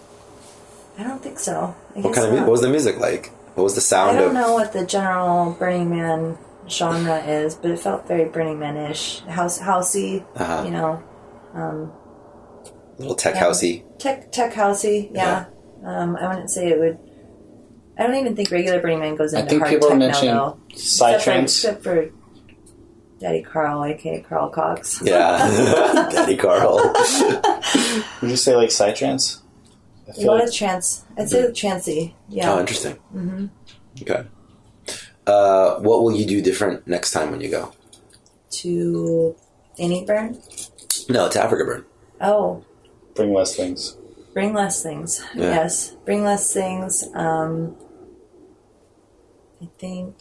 I don't think so.
What was the music like? What was the sound of?
I don't know what the general Burning Man genre is, but it felt very Burning Man-ish. Housey, you know.
Little tech housey.
Tech housey, yeah. I wouldn't say it would. I don't even think regular Burning Man goes into hard techno, though. I think people are mentioning
psytrance.
Except for Daddy Carl, aka Carl Cox.
Yeah, Daddy Carl.
Would you say like psytrance?
A lot of trance. I'd say trancey. Yeah.
Oh, interesting. Mm-hmm. Okay. What will you do different next time when you go?
To Burn?
No, to Afrikaburn.
Oh.
Bring less things.
Bring less things.
Yeah.
Yes. Bring less things. I think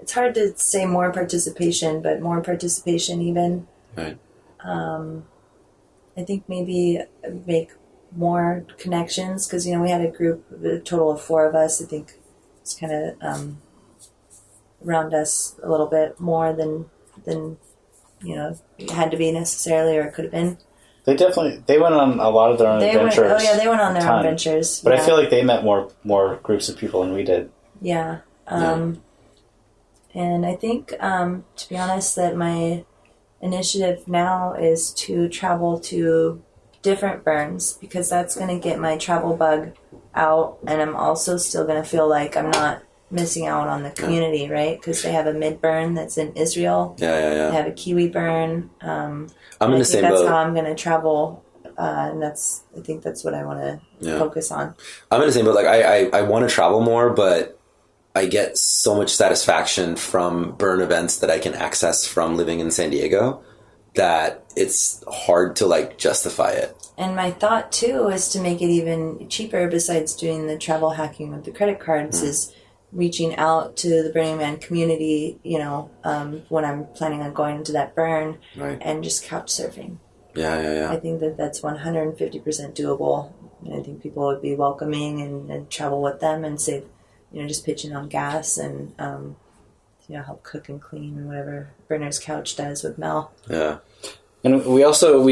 it's hard to say more participation, but more participation even.
Right.
I think maybe make more connections because, you know, we had a total of 4 of us. I think it's kind of around us a little bit more than you know, it had to be necessarily, or it could have been. They went on a lot of their own adventures. They went on their own adventures.
But I feel like they met more groups of people than we did.
Yeah. And I think, to be honest, that my initiative now is to travel to different burns because that's going to get my travel bug out, and I'm also still going to feel like I'm not missing out on the community, right? Because they have a mid burn that's in Israel.
Yeah.
They have a Kiwi burn.
I'm in the same boat.
That's how I'm going to travel, and I think that's what I want to focus on.
I'm in the same boat. Like I want to travel more, but I get so much satisfaction from burn events that I can access from living in San Diego that it's hard to like justify it.
And my thought too is to make it even cheaper. Besides doing the travel hacking with the credit cards, is reaching out to the Burning Man community, you know, when I'm planning on going into that burn,
right,
and just couch surfing.
Yeah.
I think that's 150% doable. And I think people would be welcoming and travel with them and save, you know, just pitching on gas and, you help cook and clean and whatever Burner's Couch does with Mel.
Yeah.
And we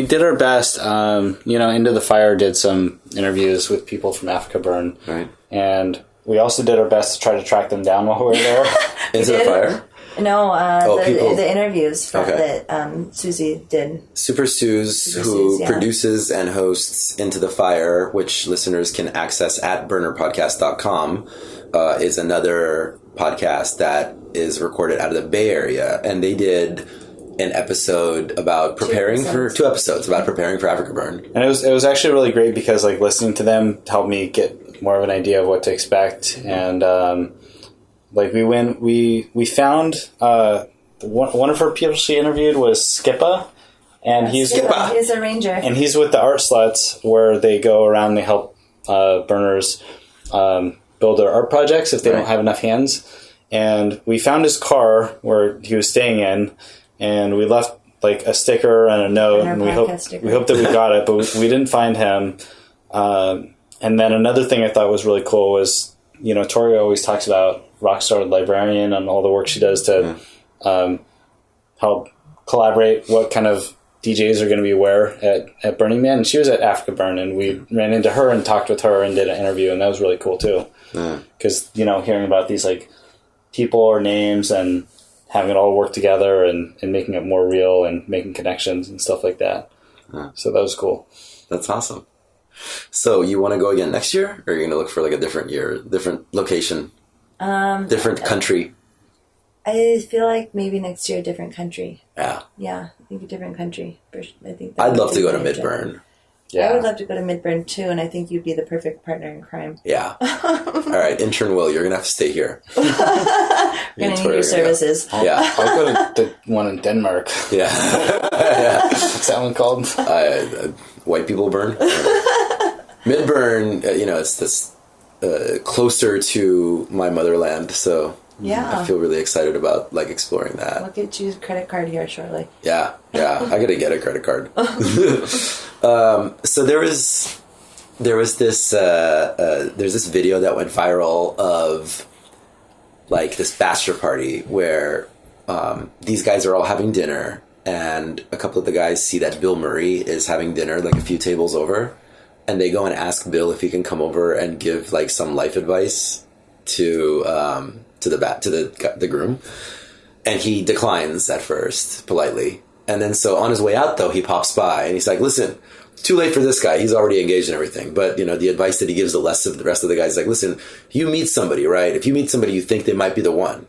did our best. Into the Fire did some interviews with people from Afrikaburn.
Right.
And we also did our best to try to track them down while we were there.
Into the Fire?
No,
people.
the interviews
Okay.
that Susie did.
Super Suze, who produces and hosts Into the Fire, which listeners can access at burnerpodcast.com, is another podcast that is recorded out of the Bay Area. And they did an episode about preparing for Afrikaburn.
And it was actually really great because like listening to them helped me get more of an idea of what to expect. And we found one of her people she interviewed was Skippa, and he's
a ranger,
and he's with the Art Sluts, where they go around and they help burners build their art projects if they don't have enough hands. And we found his car where he was staying in, and we left like a sticker and a note, and we hope that we got it, but we didn't find him. And then another thing I thought was really cool was, Tori always talks about Rockstar Librarian and all the work she does to help collaborate what kind of DJs are going to be where at Burning Man. And she was at Afrikaburn, and we ran into her and talked with her and did an interview, and that was really cool too. Because, hearing about these like people or names and having it all work together and making it more real and making connections and stuff like that. So that was cool.
That's awesome. So you want to go again next year, or are you going to look for like a different year, different location, different country?
I feel like maybe next year a different country.
Yeah.
Yeah, I think a different country. I think
I'd love to go to Midburn.
Yeah.
I would love to go to Midburn too, and I think you'd be the perfect partner in crime.
Yeah. All right, Intern Will, you're going to have to stay here.
We're going to need your services.
Yeah.
I'll go to the one in Denmark.
Yeah.
What's that one called?
White People Burn. Midburn, it's this closer to my motherland, so I feel really excited about like exploring that.
We'll get you a credit card here shortly.
Yeah, I gotta get a credit card. So there's this video that went viral of like this bachelor party where these guys are all having dinner, and a couple of the guys see that Bill Murray is having dinner like a few tables over, and they go and ask Bill if he can come over and give like some life advice to the groom, and he declines at first politely, and then so on his way out though he pops by and he's like, listen, too late for this guy, he's already engaged in everything, but the advice that he gives the rest of the guys is like, listen, you meet somebody, right? If you meet somebody you think they might be the one,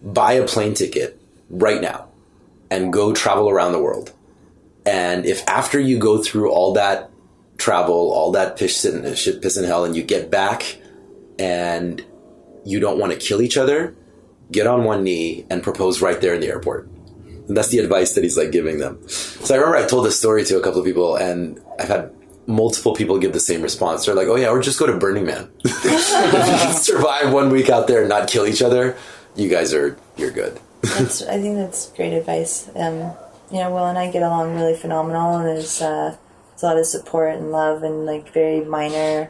buy a plane ticket right now and go travel around the world, and if after you go through all that travel, all that piss and hell, and you get back and you don't want to kill each other, get on one knee and propose right there in the airport. And that's the advice that he's like giving them. So I remember I told this story to a couple of people, and I've had multiple people give the same response. They're like, oh yeah, or just go to Burning Man. If you can survive 1 week out there and not kill each other, you're good.
I think that's great advice. Will and I get along really phenomenal, and there's a lot of support and love and like very minor,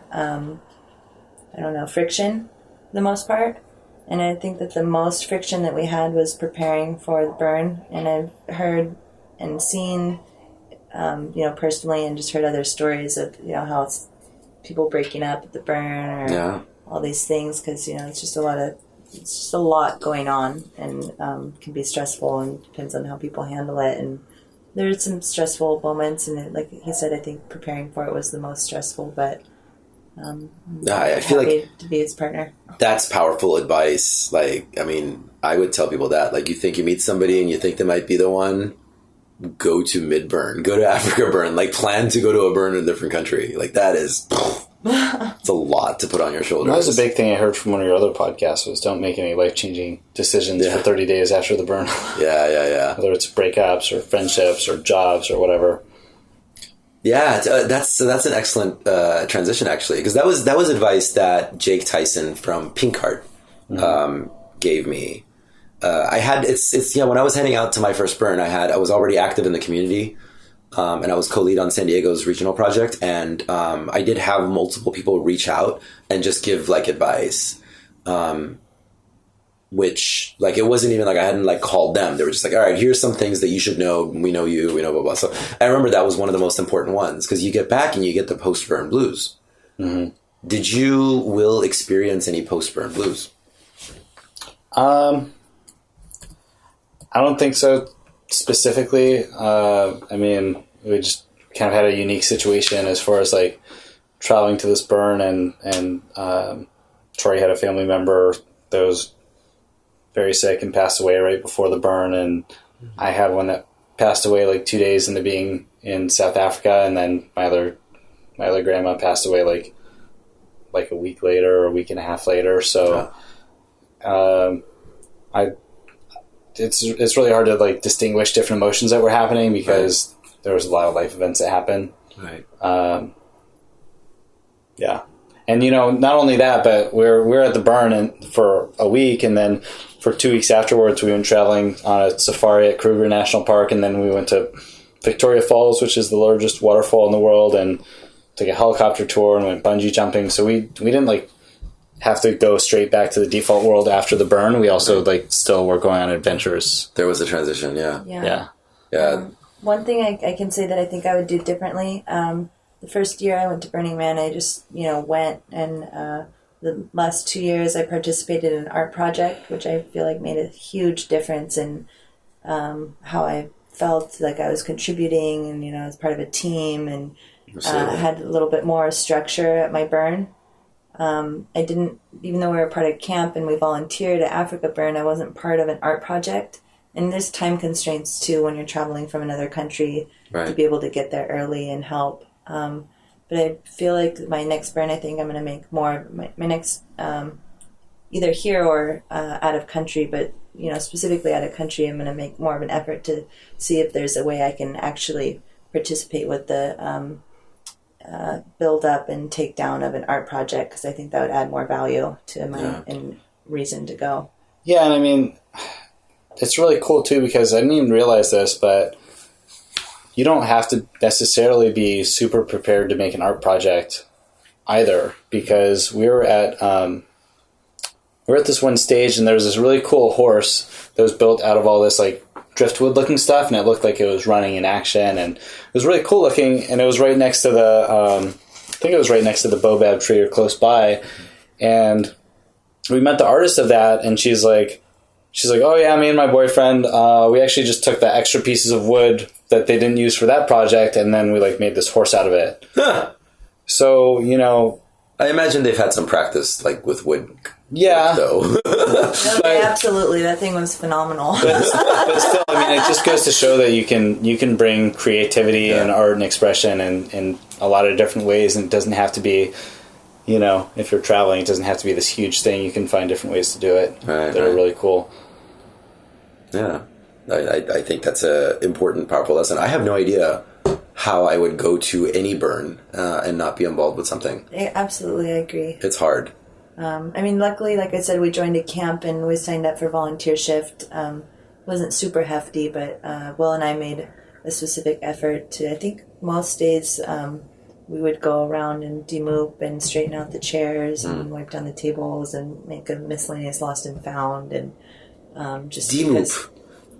friction for the most part. And I think that the most friction that we had was preparing for the burn. And I've heard and seen, personally, and just heard other stories of, how it's people breaking up at the burn or all these things, because, it's just a lot going on, and can be stressful, and depends on how people handle it. And there's some stressful moments, and like he said, I think preparing for it was the most stressful, but
I feel like
to be his partner.
That's powerful advice. Like, I mean, I would tell people that, like, you think you meet somebody and you think they might be the one, go to Midburn, go to Afrikaburn, like plan to go to a burn in a different country. Like that is, it's a lot to put on your shoulders.
That was a big thing I heard from one of your other podcasts was don't make any life-changing decisions for 30 days after the burn.
Yeah.
Whether it's breakups or friendships or jobs or whatever.
Yeah, that's an excellent transition actually, because that was advice that Jake Tyson from Pink Heart gave me. When I was heading out to my first burn, I was already active in the community, and I was co-lead on San Diego's regional project, and I did have multiple people reach out and just give like advice. which like it wasn't even like I hadn't like called them. They were just like, all right, here's some things that you should know. We know you, we know blah blah. So I remember that was one of the most important ones because you get back and you get the post-burn blues. Mm-hmm. Did you, Will, experience any post-burn blues?
I don't think so specifically. I mean, we just kind of had a unique situation as far as like traveling to this burn, and Tori had a family member that was very sick and passed away right before the burn, and I had one that passed away like 2 days into being in South Africa, and then my other grandma passed away like a week later or a week and a half later. So it's really hard to like distinguish different emotions that were happening because there was a lot of life events that happened.
Right.
Yeah. And, you know, not only that, but we're at the burn for a week, and then for 2 weeks afterwards, we went traveling on a safari at Kruger National Park, and then we went to Victoria Falls, which is the largest waterfall in the world, and took a helicopter tour and went bungee jumping. So we didn't, like, have to go straight back to the default world after the burn. We also, like, still were going on adventures.
There was a transition, yeah.
Yeah.
One thing I can say that I think I would do differently, the first year I went to Burning Man, I just, went, and the last 2 years I participated in an art project, which I feel like made a huge difference in how I felt like I was contributing, and, as part of a team, and had a little bit more structure at my burn. I didn't, even though we were part of camp and we volunteered at Afrikaburn, I wasn't part of an art project. And there's time constraints too when you're traveling from another country to be able to get there early and help. But I feel like my next burn, I think I'm going to make more, my next, either here or out of country, but, specifically out of country, I'm going to make more of an effort to see if there's a way I can actually participate with the build up and take down of an art project, because I think that would add more value to my and reason to go.
Yeah, and I mean, it's really cool too, because I didn't even realize this, but you don't have to necessarily be super prepared to make an art project either, because we were at this one stage, and there was this really cool horse that was built out of all this like driftwood looking stuff, and it looked like it was running in action, and it was really cool looking, and it was right next to the I think it was right next to the baobab tree or close by, and we met the artist of that, and she's like, oh yeah, me and my boyfriend, we actually just took the extra pieces of wood that they didn't use for that project, and then we like made this horse out of it.
Huh.
So,
I imagine they've had some practice, like, with wood.
Yeah.
Though.
Absolutely. That thing was phenomenal.
But still, I mean, it just goes to show that you can bring creativity and art and expression in a lot of different ways, and it doesn't have to be, if you're traveling, it doesn't have to be this huge thing. You can find different ways to do it that are really cool.
Yeah. I think that's a important, powerful lesson. I have no idea how I would go to any burn and not be involved with something.
Absolutely, I agree.
It's hard.
Luckily, like I said, we joined a camp and we signed up for volunteer shift. Wasn't super hefty, but Will and I made a specific effort to, I think most days we would go around and demoop and straighten out the chairs and wipe down the tables and make a miscellaneous lost and found, and just
demoop.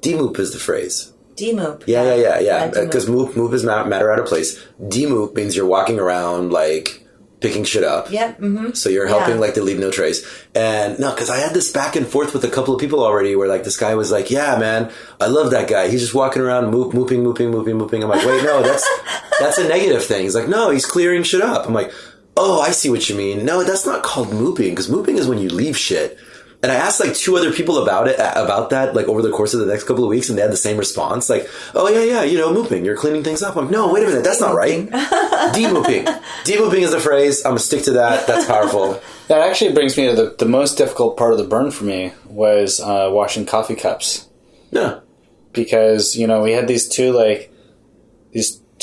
Demoop is the phrase.
Demoop.
Yeah. Because moop is matter out of place. Demoop means you're walking around like picking shit up.
Yep. Mm-hmm.
So you're helping like to leave no trace. And no, because I had this back and forth with a couple of people already, where like this guy was like, "Yeah, man, I love that guy. He's just walking around mooping." I'm like, wait, no, that's a negative thing. He's like, no, he's clearing shit up. I'm like, oh, I see what you mean. No, that's not called mooping, because mooping is when you leave shit. And I asked like 2 other people about that, like over the course of the next couple of weeks, and they had the same response. Like, oh yeah, mooping, you're cleaning things up. I'm like, no, wait a minute, that's not right. Demooping. Demooping is a phrase. I'm gonna stick to that. That's powerful.
That actually brings me to the most difficult part of the burn for me was washing coffee cups.
Yeah.
Because, we had these two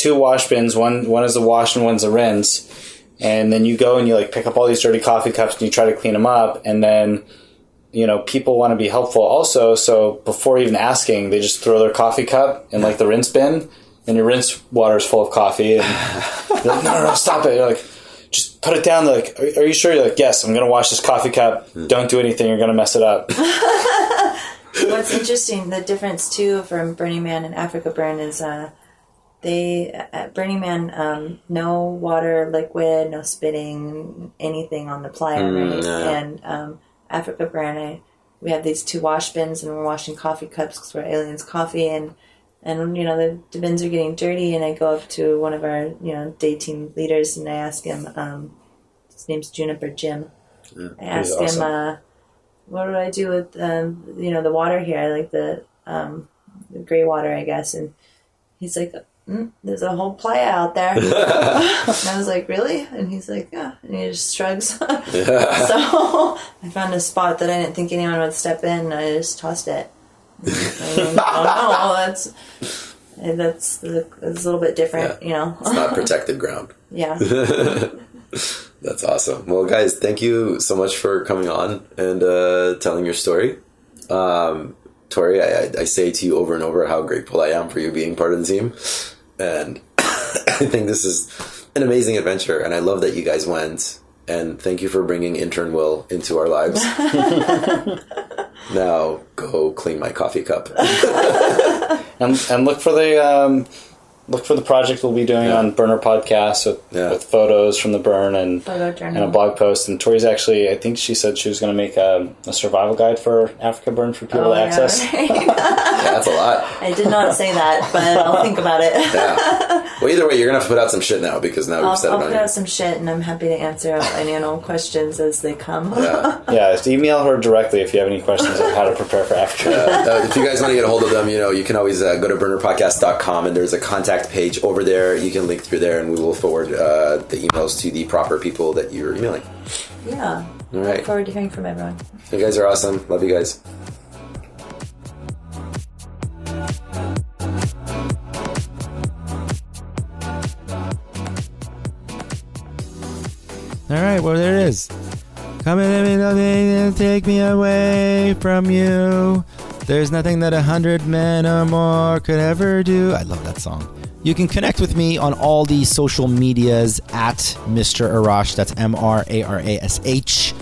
wash bins. One is a wash and one's a rinse. And then you go and you like pick up all these dirty coffee cups and you try to clean them up, and then people want to be helpful also, so before even asking, they just throw their coffee cup in like the rinse bin, and your rinse water is full of coffee, and you're like, no, stop it. You're like, just put it down. They're like, are you sure? You're like, yes, I'm going to wash this coffee cup. Don't do anything. You're going to mess it up.
What's interesting, the difference too from Burning Man and Afrikaburn is they at Burning Man, no water, liquid, no spitting, anything on the playa, right? And Afrikaburn, we have these 2 wash bins, and we're washing coffee cups because we're aliens coffee, and the bins are getting dirty, and I go up to one of our day team leaders, and I ask him, his name's Juniper Jim. I ask him, what do I do with the water here? I like the gray water, I guess. And he's like, there's a whole playa out there. And I was like, really? And he's like, yeah. And he just shrugs. So I found a spot that I didn't think anyone would step in, and I just tossed it. That's a little bit different,
It's not protected ground.
Yeah.
That's awesome. Well, guys, thank you so much for coming on and telling your story. Tori, I say to you over and over how grateful I am for you being part of the team. And I think this is an amazing adventure, and I love that you guys went. And thank you for bringing Intern Will into our lives. Now go clean my coffee cup.
and look for the project we'll be doing on Burner Podcast with photos from the burn and a blog post. And Tori's actually, I think she said she was going to make a survival guide for Afrikaburn for people to access.
Right.
That's a lot.
I did not say that, but I'll think about it.
Yeah. Well, either way, you're going to have to put out some shit now because now we've said it on
I'll put out some shit, and I'm happy to answer any and all questions as they come.
Just email her directly if you have any questions on how to prepare for Africa.
If you guys want to get a hold of them, you can always go to burnerpodcast.com, and there's a contact page over there. You can link through there, and we will forward the emails to the proper people that you're emailing.
Yeah.
All right.
Look forward to hearing from everyone.
You guys are awesome. Love you guys.
All right, well, there it is. Come and let me nothing and take me away from you. There's nothing that 100 men or more could ever do. I love that song. You can connect with me on all the social medias at Mr. Arash. That's MRARASH.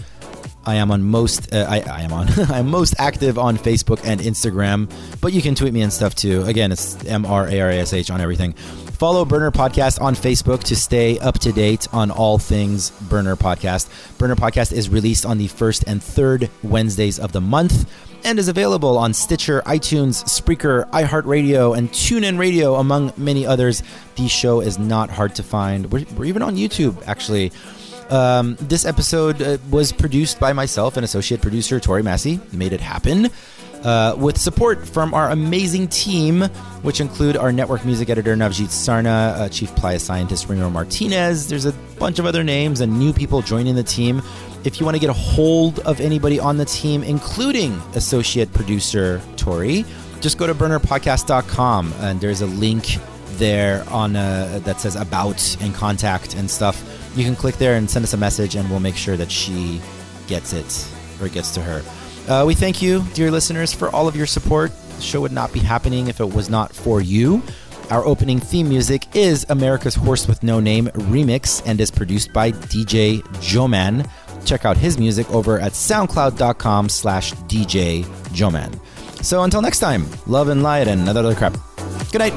I am on most. I'm most active on Facebook and Instagram, but you can tweet me and stuff too. Again, it's MRARASH on everything. Follow Burner Podcast on Facebook to stay up to date on all things Burner Podcast. Burner Podcast is released on the first and third Wednesdays of the month and is available on Stitcher, iTunes, Spreaker, iHeart Radio, and TuneIn Radio, among many others. The show is not hard to find. We're even on YouTube, actually. This episode was produced by myself and associate producer Tori Massey. Made it happen. With support from our amazing team, which include our network music editor Navjit Sarna, chief playa scientist Ringo Martinez. There's a bunch of other names and new people joining the team. If you want to get a hold of anybody on the team, including associate producer Tori, just go to burnerpodcast.com, and there's a link there on that says about and contact and stuff. You can click there and send us a message, and we'll make sure that she gets it, or it gets to her. We thank you, dear listeners, for all of your support. The show would not be happening if it was not for you. Our opening theme music is America's Horse with No Name remix and is produced by DJ Joman. Check out his music over at soundcloud.com/DJ Joman. So until next time, love and light and other crap. Good night.